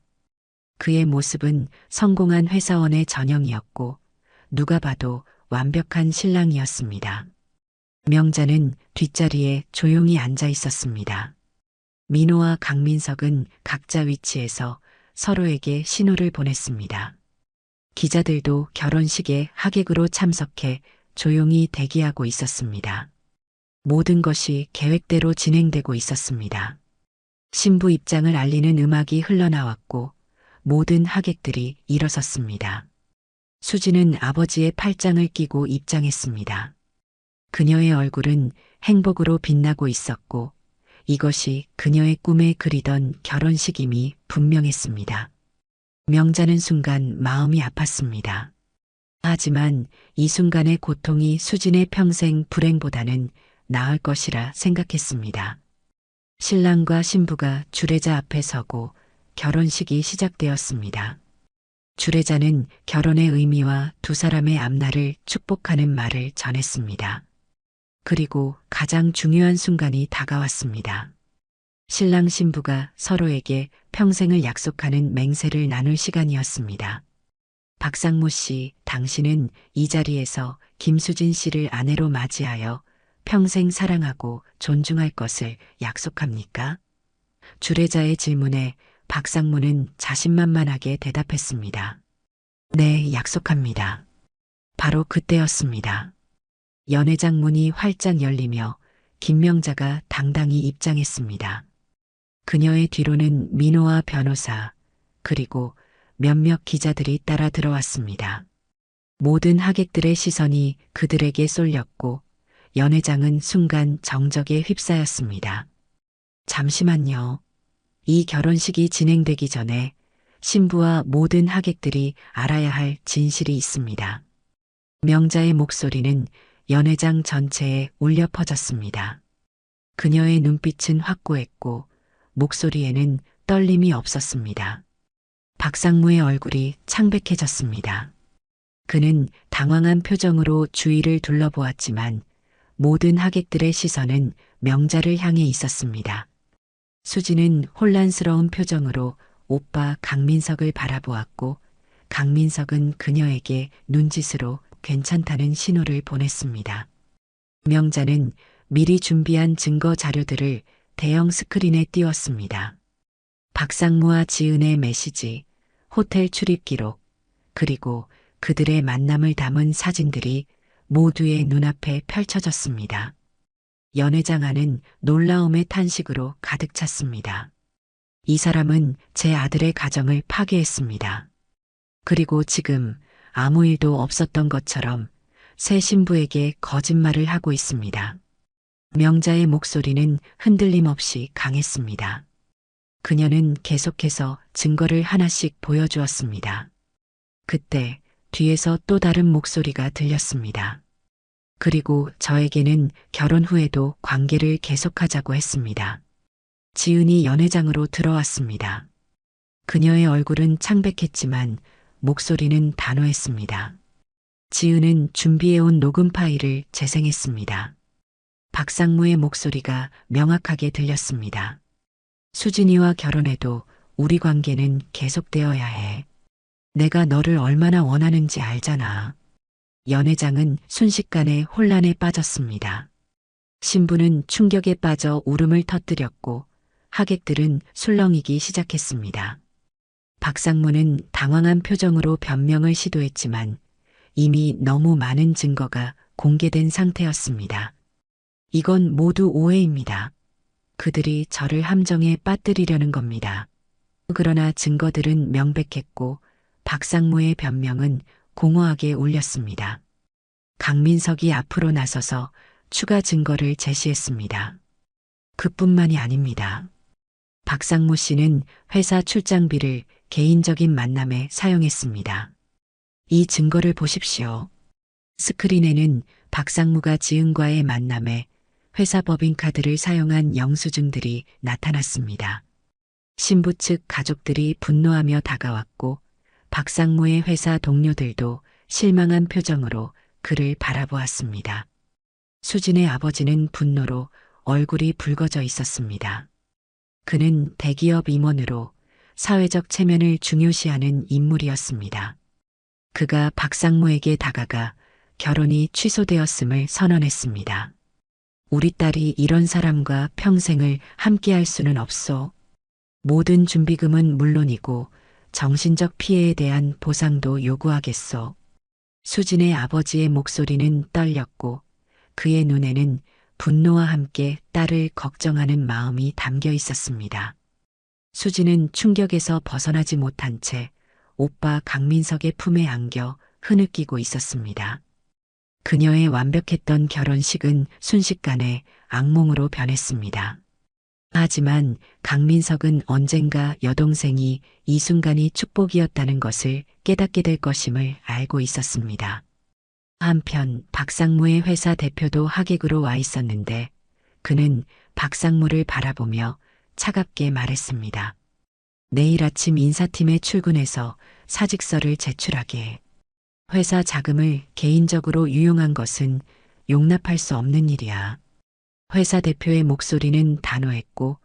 그의 모습은 성공한 회사원의 전형이었고 누가 봐도 완벽한 신랑이었습니다. 명자는 뒷자리에 조용히 앉아 있었습니다. 민호와 강민석은 각자 위치에서 서로에게 신호를 보냈습니다. 기자들도 결혼식에 하객으로 참석해 조용히 대기하고 있었습니다. 모든 것이 계획대로 진행되고 있었습니다. 신부 입장을 알리는 음악이 흘러나왔고 모든 하객들이 일어섰습니다. 수지는 아버지의 팔짱을 끼고 입장했습니다. 그녀의 얼굴은 행복으로 빛나고 있었고 이것이 그녀의 꿈에 그리던 결혼식임이 분명했습니다. 명자는 순간 마음이 아팠습니다. 하지만 이 순간의 고통이 수진의 평생 불행보다는 나을 것이라 생각했습니다. 신랑과 신부가 주례자 앞에 서고 결혼식이 시작되었습니다. 주례자는 결혼의 의미와 두 사람의 앞날을 축복하는 말을 전했습니다. 그리고 가장 중요한 순간이 다가왔습니다. 신랑 신부가 서로에게 평생을 약속하는 맹세를 나눌 시간이었습니다. 박상무 씨, 당신은 이 자리에서 김수진 씨를 아내로 맞이하여 평생 사랑하고 존중할 것을 약속합니까? 주례자의 질문에 박상무는 자신만만하게 대답했습니다. 네, 약속합니다. 바로 그때였습니다. 연회장 문이 활짝 열리며 김명자가 당당히 입장했습니다. 그녀의 뒤로는 민호와 변호사, 그리고 몇몇 기자들이 따라 들어왔습니다. 모든 하객들의 시선이 그들에게 쏠렸고 연회장은 순간 정적에 휩싸였습니다. 잠시만요. 이 결혼식이 진행되기 전에 신부와 모든 하객들이 알아야 할 진실이 있습니다. 명자의 목소리는 연회장 전체에 울려 퍼졌습니다. 그녀의 눈빛은 확고했고 목소리에는 떨림이 없었습니다. 박상무의 얼굴이 창백해졌습니다. 그는 당황한 표정으로 주위를 둘러보았지만 모든 하객들의 시선은 명자를 향해 있었습니다. 수지는 혼란스러운 표정으로 오빠 강민석을 바라보았고 강민석은 그녀에게 눈짓으로 괜찮다는 신호를 보냈습니다. 명자는 미리 준비한 증거 자료들을 대형 스크린에 띄웠습니다. 박상무와 지은의 메시지, 호텔 출입 기록, 그리고 그들의 만남을 담은 사진들이 모두의 눈앞에 펼쳐졌습니다. 연회장 안은 놀라움의 탄식으로 가득 찼습니다. 이 사람은 제 아들의 가정을 파괴했습니다. 그리고 지금 아무 일도 없었던 것처럼 새 신부에게 거짓말을 하고 있습니다. 명자의 목소리는 흔들림 없이 강했습니다. 그녀는 계속해서 증거를 하나씩 보여주었습니다. 그때 뒤에서 또 다른 목소리가 들렸습니다. 그리고 저에게는 결혼 후에도 관계를 계속하자고 했습니다. 지은이 연회장으로 들어왔습니다. 그녀의 얼굴은 창백했지만 목소리는 단호했습니다. 지은은 준비해온 녹음 파일을 재생했습니다. 박상무의 목소리가 명확하게 들렸습니다. 수진이와 결혼해도 우리 관계는 계속되어야 해. 내가 너를 얼마나 원하는지 알잖아. 연회장은 순식간에 혼란에 빠졌습니다. 신부는 충격에 빠져 울음을 터뜨렸고 하객들은 술렁이기 시작했습니다. 박상무는 당황한 표정으로 변명을 시도했지만 이미 너무 많은 증거가 공개된 상태였습니다. 이건 모두 오해입니다. 그들이 저를 함정에 빠뜨리려는 겁니다. 그러나 증거들은 명백했고 박상무의 변명은 공허하게 울렸습니다. 강민석이 앞으로 나서서 추가 증거를 제시했습니다. 그뿐만이 아닙니다. 박상무 씨는 회사 출장비를 개인적인 만남에 사용했습니다. 이 증거를 보십시오. 스크린에는 박상무가 지은과의 만남에 회사 법인카드를 사용한 영수증들이 나타났습니다. 신부 측 가족들이 분노하며 다가왔고 박상무의 회사 동료들도 실망한 표정으로 그를 바라보았습니다. 수진의 아버지는 분노로 얼굴이 붉어져 있었습니다. 그는 대기업 임원으로 사회적 체면을 중요시하는 인물이었습니다. 그가 박상무에게 다가가 결혼이 취소되었음을 선언했습니다. 우리 딸이 이런 사람과 평생을 함께할 수는 없소. 모든 준비금은 물론이고 정신적 피해에 대한 보상도 요구하겠소. 수진의 아버지의 목소리는 떨렸고 그의 눈에는 분노와 함께 딸을 걱정하는 마음이 담겨 있었습니다. 수진은 충격에서 벗어나지 못한 채 오빠 강민석의 품에 안겨 흐느끼고 있었습니다. 그녀의 완벽했던 결혼식은 순식간에 악몽으로 변했습니다. 하지만 강민석은 언젠가 여동생이 이 순간이 축복이었다는 것을 깨닫게 될 것임을 알고 있었습니다. 한편 박상무의 회사 대표도 하객으로 와 있었는데 그는 박상무를 바라보며 차갑게 말했습니다. 내일 아침 인사팀에 출근해서 사직서를 제출하게. 회사 자금을 개인적으로 유용한 것은 용납할 수 없는 일이야. 회사 대표의 목소리는 단호했고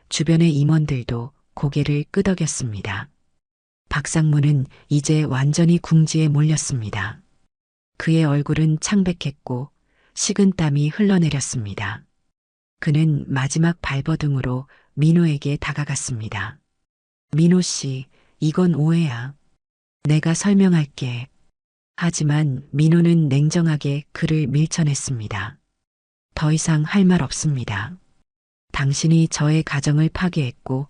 주변의 임원들도 고개를 끄덕였습니다. 박상무는 이제 완전히 궁지에 몰렸습니다. 그의 얼굴은 창백했고 식은땀이 흘러내렸습니다. 그는 마지막 발버둥으로 민호에게 다가갔습니다. 민호 씨, 이건 오해야. 내가 설명할게. 하지만 민호는 냉정하게 그를 밀쳐냈습니다. 더 이상 할 말 없습니다. 당신이 저의 가정을 파괴했고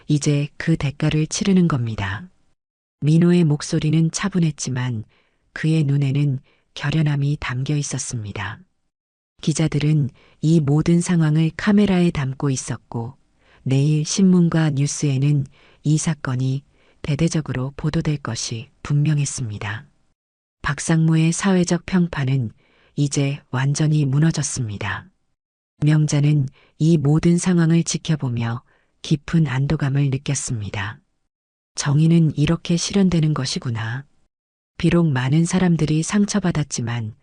이제 그 대가를 치르는 겁니다. 민호의 목소리는 차분했지만 그의 눈에는 결연함이 담겨 있었습니다. 기자들은 이 모든 상황을 카메라에 담고 있었고 내일 신문과 뉴스에는 이 사건이 대대적으로 보도될 것이 분명했습니다. 박상무의 사회적 평판은 이제 완전히 무너졌습니다. 명자는 이 모든 상황을 지켜보며 깊은 안도감을 느꼈습니다. 정의는 이렇게 실현되는 것이구나. 비록 많은 사람들이 상처받았지만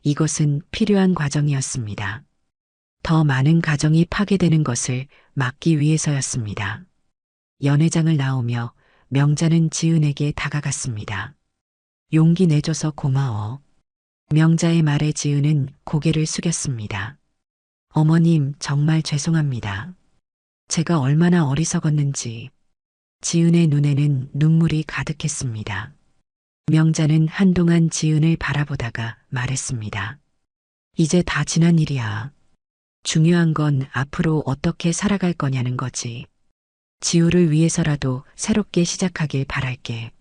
이것은 필요한 과정이었습니다. 더 많은 가정이 파괴되는 것을 막기 위해서였습니다. 연회장을 나오며 명자는 지은에게 다가갔습니다. 용기 내줘서 고마워. 명자의 말에 지은은 고개를 숙였습니다. 어머님, 정말 죄송합니다. 제가 얼마나 어리석었는지. 지은의 눈에는 눈물이 가득했습니다. 명자는 한동안 지은을 바라보다가 말했습니다. 이제 다 지난 일이야. 중요한 건 앞으로 어떻게 살아갈 거냐는 거지. 지우를 위해서라도 새롭게 시작하길 바랄게.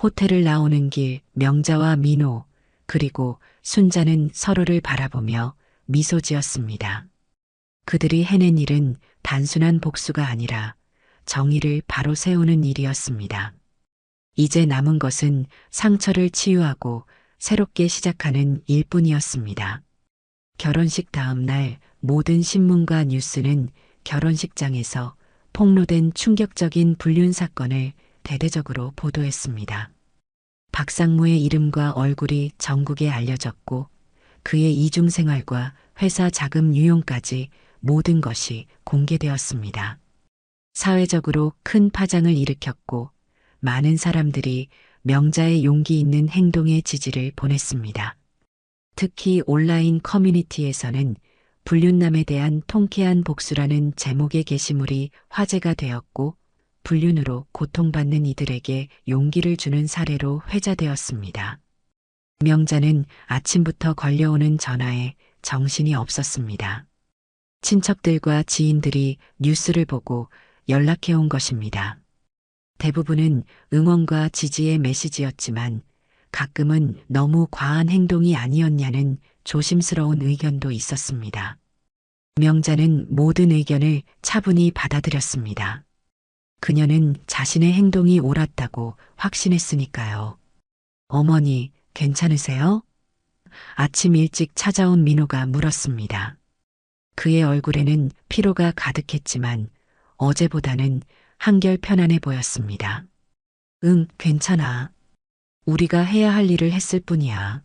호텔을 나오는 길 명자와 민호 그리고 순자는 서로를 바라보며 미소 지었습니다. 그들이 해낸 일은 단순한 복수가 아니라 정의를 바로 세우는 일이었습니다. 이제 남은 것은 상처를 치유하고 새롭게 시작하는 일뿐이었습니다. 결혼식 다음 날 모든 신문과 뉴스는 결혼식장에서 폭로된 충격적인 불륜 사건을 대대적으로 보도했습니다. 박상무의 이름과 얼굴이 전국에 알려졌고 그의 이중 생활과 회사 자금 유용까지 모든 것이 공개되었습니다. 사회적으로 큰 파장을 일으켰고 많은 사람들이 명자의 용기 있는 행동에 지지를 보냈습니다. 특히 온라인 커뮤니티에서는 불륜남에 대한 통쾌한 복수라는 제목의 게시물이 화제가 되었고 불륜으로 고통받는 이들에게 용기를 주는 사례로 회자되었습니다. 명자는 아침부터 걸려오는 전화에 정신이 없었습니다. 친척들과 지인들이 뉴스를 보고 연락해온 것입니다. 대부분은 응원과 지지의 메시지였지만 가끔은 너무 과한 행동이 아니었냐는 조심스러운 의견도 있었습니다. 명자는 모든 의견을 차분히 받아들였습니다. 그녀는 자신의 행동이 옳았다고 확신했으니까요. 어머니, 괜찮으세요? 아침 일찍 찾아온 민호가 물었습니다. 그의 얼굴에는 피로가 가득했지만 어제보다는 한결 편안해 보였습니다. 응, 괜찮아. 우리가 해야 할 일을 했을 뿐이야.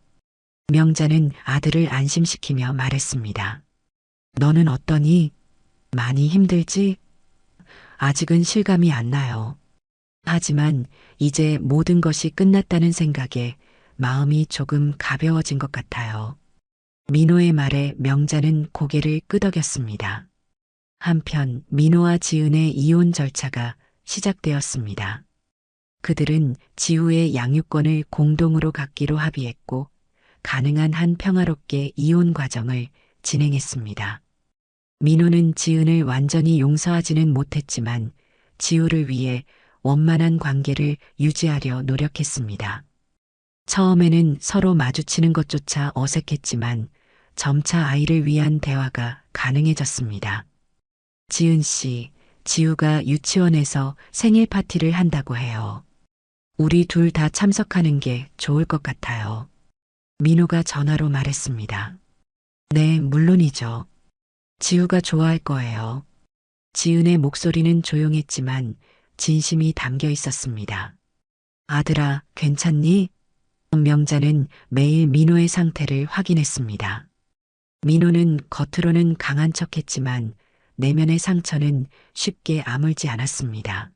명자는 아들을 안심시키며 말했습니다. 너는 어떠니? 많이 힘들지? 아직은 실감이 안 나요. 하지만 이제 모든 것이 끝났다는 생각에 마음이 조금 가벼워진 것 같아요. 민호의 말에 명자는 고개를 끄덕였습니다. 한편 민호와 지은의 이혼 절차가 시작되었습니다. 그들은 지우의 양육권을 공동으로 갖기로 합의했고 가능한 한 평화롭게 이혼 과정을 진행했습니다. 민호는 지은을 완전히 용서하지는 못했지만 지우를 위해 원만한 관계를 유지하려 노력했습니다. 처음에는 서로 마주치는 것조차 어색했지만 점차 아이를 위한 대화가 가능해졌습니다. 지은 씨, 지우가 유치원에서 생일 파티를 한다고 해요. 우리 둘 다 참석하는 게 좋을 것 같아요. 민호가 전화로 말했습니다. 네, 물론이죠. 지우가 좋아할 거예요. 지은의 목소리는 조용했지만 진심이 담겨 있었습니다. 아들아, 괜찮니? 명자는 매일 민호의 상태를 확인했습니다. 민호는 겉으로는 강한 척했지만 내면의 상처는 쉽게 아물지 않았습니다.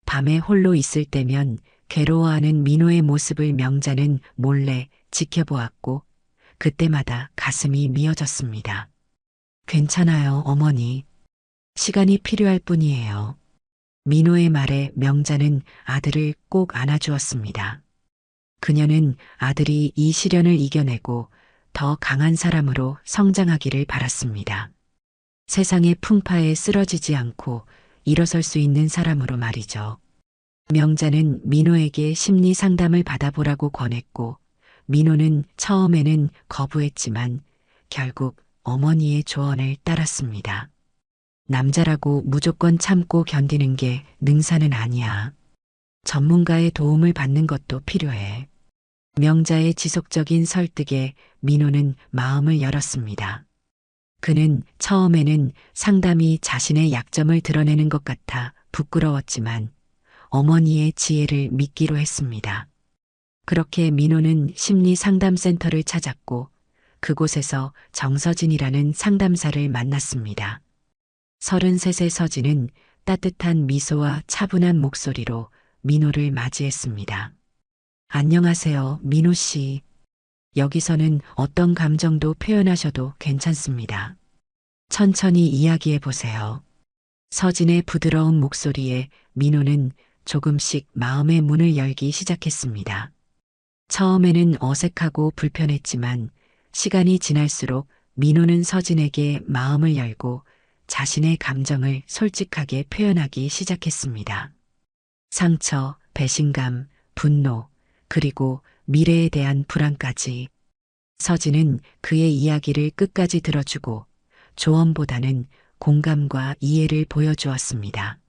밤에 홀로 있을 때면 괴로워하는 민호의 모습을 명자는 몰래 지켜보았고 그때마다 가슴이 미어졌습니다. 괜찮아요, 어머니. 시간이 필요할 뿐이에요. 민호의 말에 명자는 아들을 꼭 안아주었습니다. 그녀는 아들이 이 시련을 이겨내고 더 강한 사람으로 성장하기를 바랐습니다. 세상의 풍파에 쓰러지지 않고 일어설 수 있는 사람으로 말이죠. 명자는 민호에게 심리 상담을 받아보라고 권했고 민호는 처음에는 거부했지만 결국 어머니의 조언을 따랐습니다. 남자라고 무조건 참고 견디는 게 능사는 아니야. 전문가의 도움을 받는 것도 필요해. 명자의 지속적인 설득에 민호는 마음을 열었습니다. 그는 처음에는 상담이 자신의 약점을 드러내는 것 같아 부끄러웠지만 어머니의 지혜를 믿기로 했습니다. 그렇게 민호는 심리 상담센터를 찾았고 그곳에서 정서진이라는 상담사를 만났습니다. 33세 서진은 따뜻한 미소와 차분한 목소리로 민호를 맞이했습니다. 안녕하세요, 민호 씨. 여기서는 어떤 감정도 표현하셔도 괜찮습니다. 천천히 이야기해 보세요. 서진의 부드러운 목소리에 민호는 조금씩 마음의 문을 열기 시작했습니다. 처음에는 어색하고 불편했지만 시간이 지날수록 민호는 서진에게 마음을 열고 자신의 감정을 솔직하게 표현하기 시작했습니다. 상처, 배신감, 분노, 그리고 미래에 대한 불안까지. 서진은 그의 이야기를 끝까지 들어주고 조언보다는 공감과 이해를 보여주었습니다.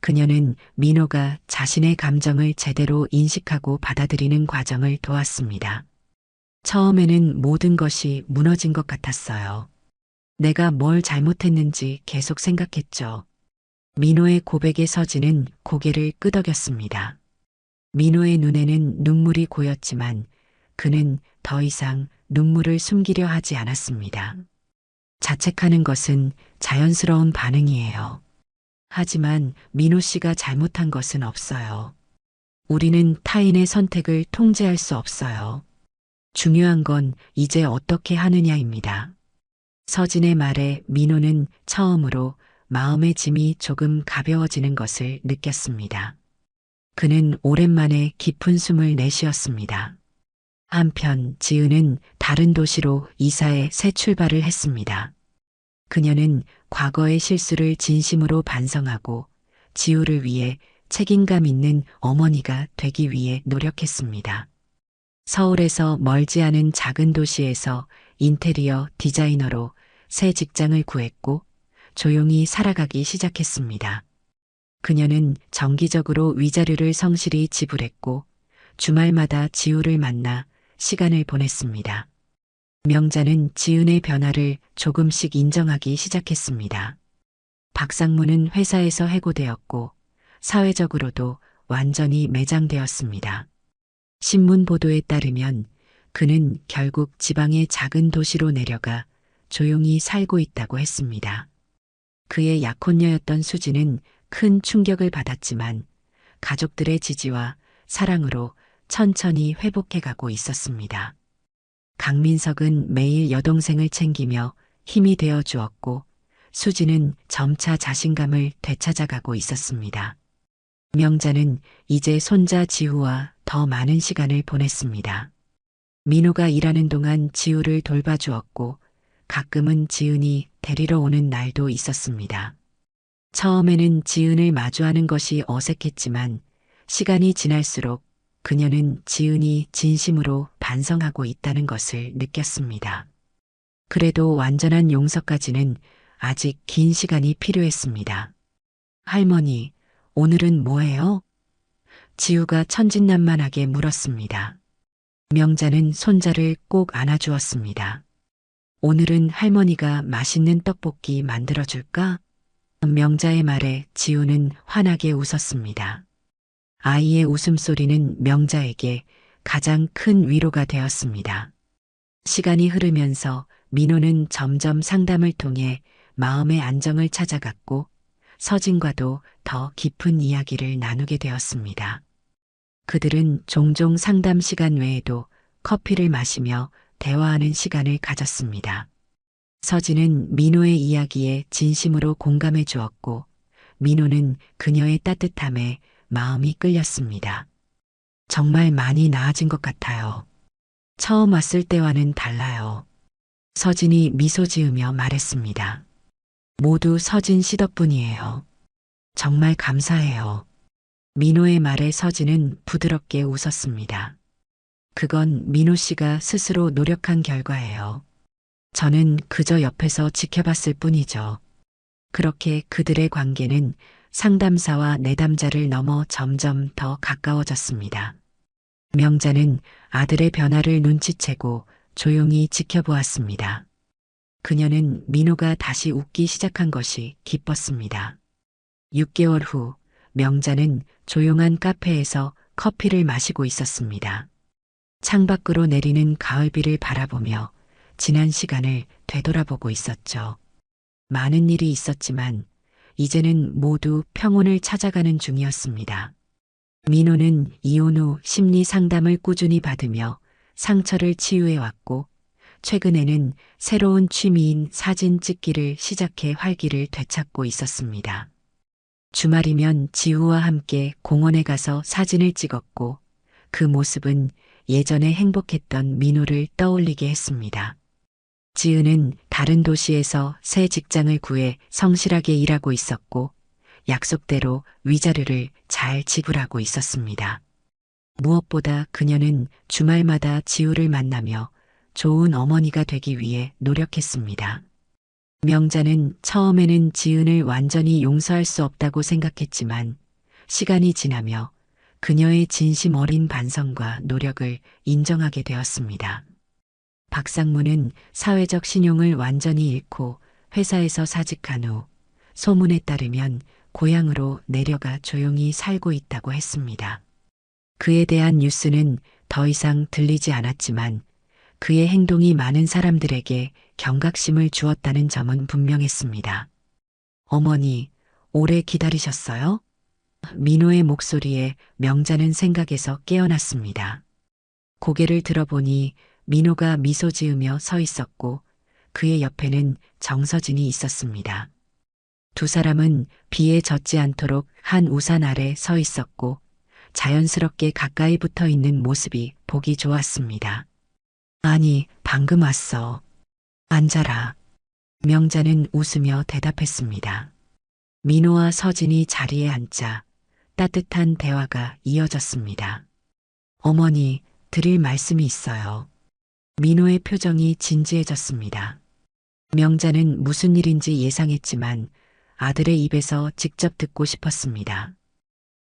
그녀는 민호가 자신의 감정을 제대로 인식하고 받아들이는 과정을 도왔습니다. 처음에는 모든 것이 무너진 것 같았어요. 내가 뭘 잘못했는지 계속 생각했죠. 민호의 고백에 서진은 고개를 끄덕였습니다. 민호의 눈에는 눈물이 고였지만 그는 더 이상 눈물을 숨기려 하지 않았습니다. 자책하는 것은 자연스러운 반응이에요. 하지만 민호 씨가 잘못한 것은 없어요. 우리는 타인의 선택을 통제할 수 없어요. 중요한 건 이제 어떻게 하느냐입니다. 서진의 말에 민호는 처음으로 마음의 짐이 조금 가벼워지는 것을 느꼈습니다. 그는 오랜만에 깊은 숨을 내쉬었습니다. 한편 지은은 다른 도시로 이사해 새 출발을 했습니다. 그녀는 과거의 실수를 진심으로 반성하고 지우를 위해 책임감 있는 어머니가 되기 위해 노력했습니다. 서울에서 멀지 않은 작은 도시에서 인테리어 디자이너로 새 직장을 구했고 조용히 살아가기 시작했습니다. 그녀는 정기적으로 위자료를 성실히 지불했고 주말마다 지우를 만나 시간을 보냈습니다. 명자는 지은의 변화를 조금씩 인정하기 시작했습니다. 박상무는 회사에서 해고되었고 사회적으로도 완전히 매장되었습니다. 신문 보도에 따르면 그는 결국 지방의 작은 도시로 내려가 조용히 살고 있다고 했습니다. 그의 약혼녀였던 수지는 큰 충격을 받았지만 가족들의 지지와 사랑으로 천천히 회복해가고 있었습니다. 강민석은 매일 여동생을 챙기며 힘이 되어 주었고 수지는 점차 자신감을 되찾아가고 있었습니다. 명자는 이제 손자 지우와 더 많은 시간을 보냈습니다. 민호가 일하는 동안 지우를 돌봐주었고 가끔은 지은이 데리러 오는 날도 있었습니다. 처음에는 지은을 마주하는 것이 어색했지만 시간이 지날수록 그녀는 지은이 진심으로 반성하고 있다는 것을 느꼈습니다. 그래도 완전한 용서까지는 아직 긴 시간이 필요했습니다. 할머니, 오늘은 뭐해요? 지우가 천진난만하게 물었습니다. 명자는 손자를 꼭 안아주었습니다. 오늘은 할머니가 맛있는 떡볶이 만들어줄까? 명자의 말에 지우는 환하게 웃었습니다. 아이의 웃음소리는 명자에게 가장 큰 위로가 되었습니다. 시간이 흐르면서 민호는 점점 상담을 통해 마음의 안정을 찾아갔고 서진과도 더 깊은 이야기를 나누게 되었습니다. 그들은 종종 상담 시간 외에도 커피를 마시며 대화하는 시간을 가졌습니다. 서진은 민호의 이야기에 진심으로 공감해 주었고 민호는 그녀의 따뜻함에 마음이 끌렸습니다. 정말 많이 나아진 것 같아요. 처음 왔을 때와는 달라요. 서진이 미소 지으며 말했습니다. 모두 서진 씨 덕분이에요. 정말 감사해요. 민호의 말에 서진은 부드럽게 웃었습니다. 그건 민호 씨가 스스로 노력한 결과예요. 저는 그저 옆에서 지켜봤을 뿐이죠. 그렇게 그들의 관계는 상담사와 내담자를 넘어 점점 더 가까워졌습니다. 명자는 아들의 변화를 눈치채고 조용히 지켜보았습니다. 그녀는 민호가 다시 웃기 시작한 것이 기뻤습니다. 6개월 후 명자는 조용한 카페에서 커피를 마시고 있었습니다. 창밖으로 내리는 가을비를 바라보며 지난 시간을 되돌아보고 있었죠. 많은 일이 있었지만 이제는 모두 평온을 찾아가는 중이었습니다. 민호는 이혼 후 심리 상담을 꾸준히 받으며 상처를 치유해왔고 최근에는 새로운 취미인 사진 찍기를 시작해 활기를 되찾고 있었습니다. 주말이면 지우와 함께 공원에 가서 사진을 찍었고 그 모습은 예전에 행복했던 민호를 떠올리게 했습니다. 지은은 다른 도시에서 새 직장을 구해 성실하게 일하고 있었고 약속대로 위자료를 잘 지불하고 있었습니다. 무엇보다 그녀는 주말마다 지우를 만나며 좋은 어머니가 되기 위해 노력했습니다. 명자는 처음에는 지은을 완전히 용서할 수 없다고 생각했지만 시간이 지나며 그녀의 진심 어린 반성과 노력을 인정하게 되었습니다. 박상무는 사회적 신용을 완전히 잃고 회사에서 사직한 후 소문에 따르면 고향으로 내려가 조용히 살고 있다고 했습니다. 그에 대한 뉴스는 더 이상 들리지 않았지만 그의 행동이 많은 사람들에게 경각심을 주었다는 점은 분명했습니다. 어머니, 오래 기다리셨어요? 민호의 목소리에 명자는 생각에서 깨어났습니다. 고개를 들어보니 민호가 미소 지으며 서 있었고 그의 옆에는 정서진이 있었습니다. 두 사람은 비에 젖지 않도록 한 우산 아래 서 있었고 자연스럽게 가까이 붙어 있는 모습이 보기 좋았습니다. 아니, 방금 왔어. 앉아라. 명자는 웃으며 대답했습니다. 민호와 서진이 자리에 앉자 따뜻한 대화가 이어졌습니다. 어머니, 드릴 말씀이 있어요. 민호의 표정이 진지해졌습니다. 명자는 무슨 일인지 예상했지만 아들의 입에서 직접 듣고 싶었습니다.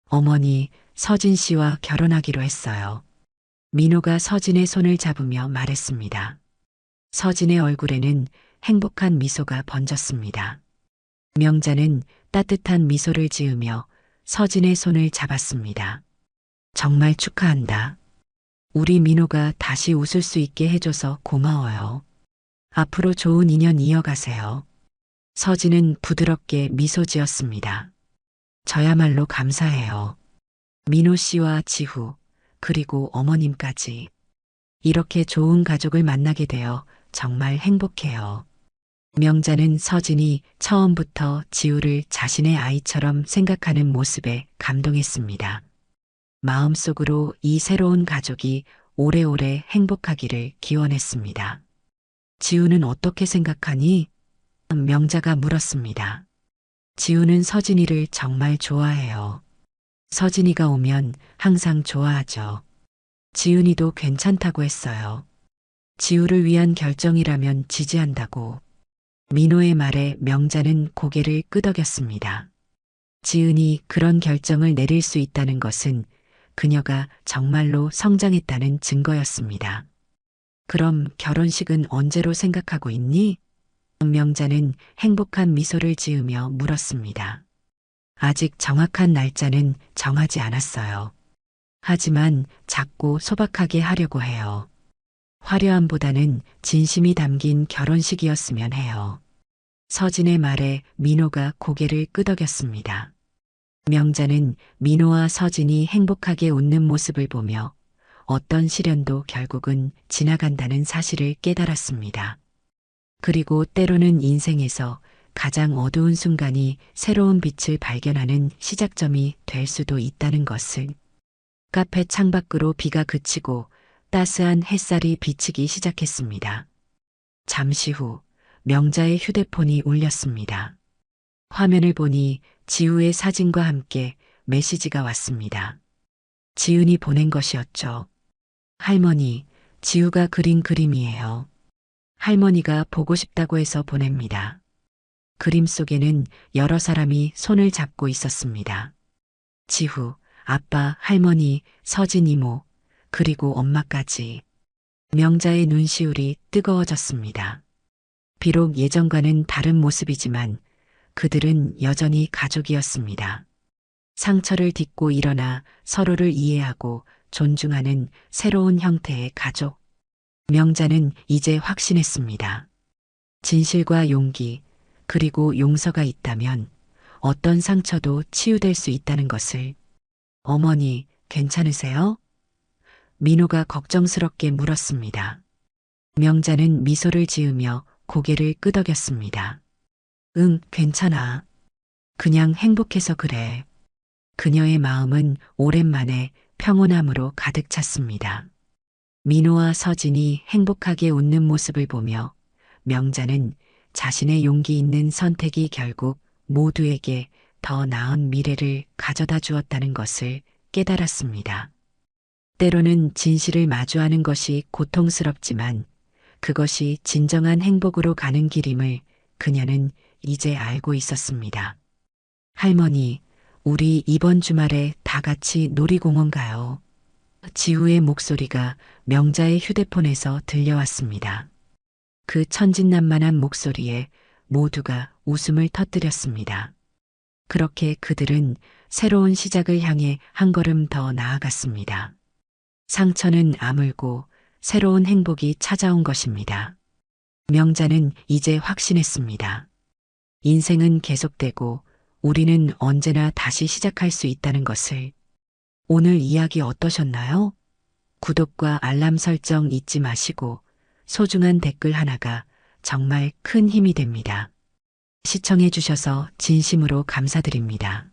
어머니, 서진 씨와 결혼하기로 했어요. 민호가 서진의 손을 잡으며 말했습니다. 서진의 얼굴에는 행복한 미소가 번졌습니다. 명자는 따뜻한 미소를 지으며 서진의 손을 잡았습니다. 정말 축하한다. 우리 민호가 다시 웃을 수 있게 해줘서 고마워요. 앞으로 좋은 인연 이어가세요. 서진은 부드럽게 미소 지었습니다. 저야말로 감사해요. 민호 씨와 지후, 그리고 어머님까지. 이렇게 좋은 가족을 만나게 되어 정말 행복해요. 명자는 서진이 처음부터 지우를 자신의 아이처럼 생각하는 모습에 감동했습니다. 마음속으로 이 새로운 가족이 오래오래 행복하기를 기원했습니다. 지우는 어떻게 생각하니? 명자가 물었습니다. 지우는 서진이를 정말 좋아해요. 서진이가 오면 항상 좋아하죠. 지은이도 괜찮다고 했어요. 지우를 위한 결정이라면 지지한다고. 민호의 말에 명자는 고개를 끄덕였습니다. 지은이 그런 결정을 내릴 수 있다는 것은 그녀가 정말로 성장했다는 증거였습니다. 그럼 결혼식은 언제로 생각하고 있니? 명자는 행복한 미소를 지으며 물었습니다. 아직 정확한 날짜는 정하지 않았어요. 하지만 작고 소박하게 하려고 해요. 화려함보다는 진심이 담긴 결혼식이었으면 해요. 서진의 말에 민호가 고개를 끄덕였습니다. 명자는 민호와 서진이 행복하게 웃는 모습을 보며 어떤 시련도 결국은 지나간다는 사실을 깨달았습니다. 그리고 때로는 인생에서 가장 어두운 순간이 새로운 빛을 발견하는 시작점이 될 수도 있다는 것을. 카페 창밖으로 비가 그치고 따스한 햇살이 비치기 시작했습니다. 잠시 후 명자의 휴대폰이 울렸습니다. 화면을 보니 지우의 사진과 함께 메시지가 왔습니다. 지은이 보낸 것이었죠. 할머니, 지우가 그린 그림이에요. 할머니가 보고 싶다고 해서 보냅니다. 그림 속에는 여러 사람이 손을 잡고 있었습니다. 지후, 아빠, 할머니, 서진 이모, 그리고 엄마까지. 명자의 눈시울이 뜨거워졌습니다. 비록 예전과는 다른 모습이지만 그들은 여전히 가족이었습니다. 상처를 딛고 일어나 서로를 이해하고 존중하는 새로운 형태의 가족. 명자는 이제 확신했습니다. 진실과 용기, 그리고 용서가 있다면 어떤 상처도 치유될 수 있다는 것을. 어머니, 괜찮으세요? 민호가 걱정스럽게 물었습니다. 명자는 미소를 지으며 고개를 끄덕였습니다. 응, 괜찮아. 그냥 행복해서 그래. 그녀의 마음은 오랜만에 평온함으로 가득 찼습니다. 민호와 서진이 행복하게 웃는 모습을 보며 명자는 자신의 용기 있는 선택이 결국 모두에게 더 나은 미래를 가져다 주었다는 것을 깨달았습니다. 때로는 진실을 마주하는 것이 고통스럽지만 그것이 진정한 행복으로 가는 길임을 그녀는 이제 알고 있었습니다. 할머니, 우리 이번 주말에 다 같이 놀이공원 가요. 지우의 목소리가 명자의 휴대폰에서 들려왔습니다. 그 천진난만한 목소리에 모두가 웃음을 터뜨렸습니다. 그렇게 그들은 새로운 시작을 향해 한 걸음 더 나아갔습니다. 상처는 아물고 새로운 행복이 찾아온 것입니다. 명자는 이제 확신했습니다. 인생은 계속되고 우리는 언제나 다시 시작할 수 있다는 것을. 오늘 이야기 어떠셨나요? 구독과 알람 설정 잊지 마시고 소중한 댓글 하나가 정말 큰 힘이 됩니다. 시청해 주셔서 진심으로 감사드립니다.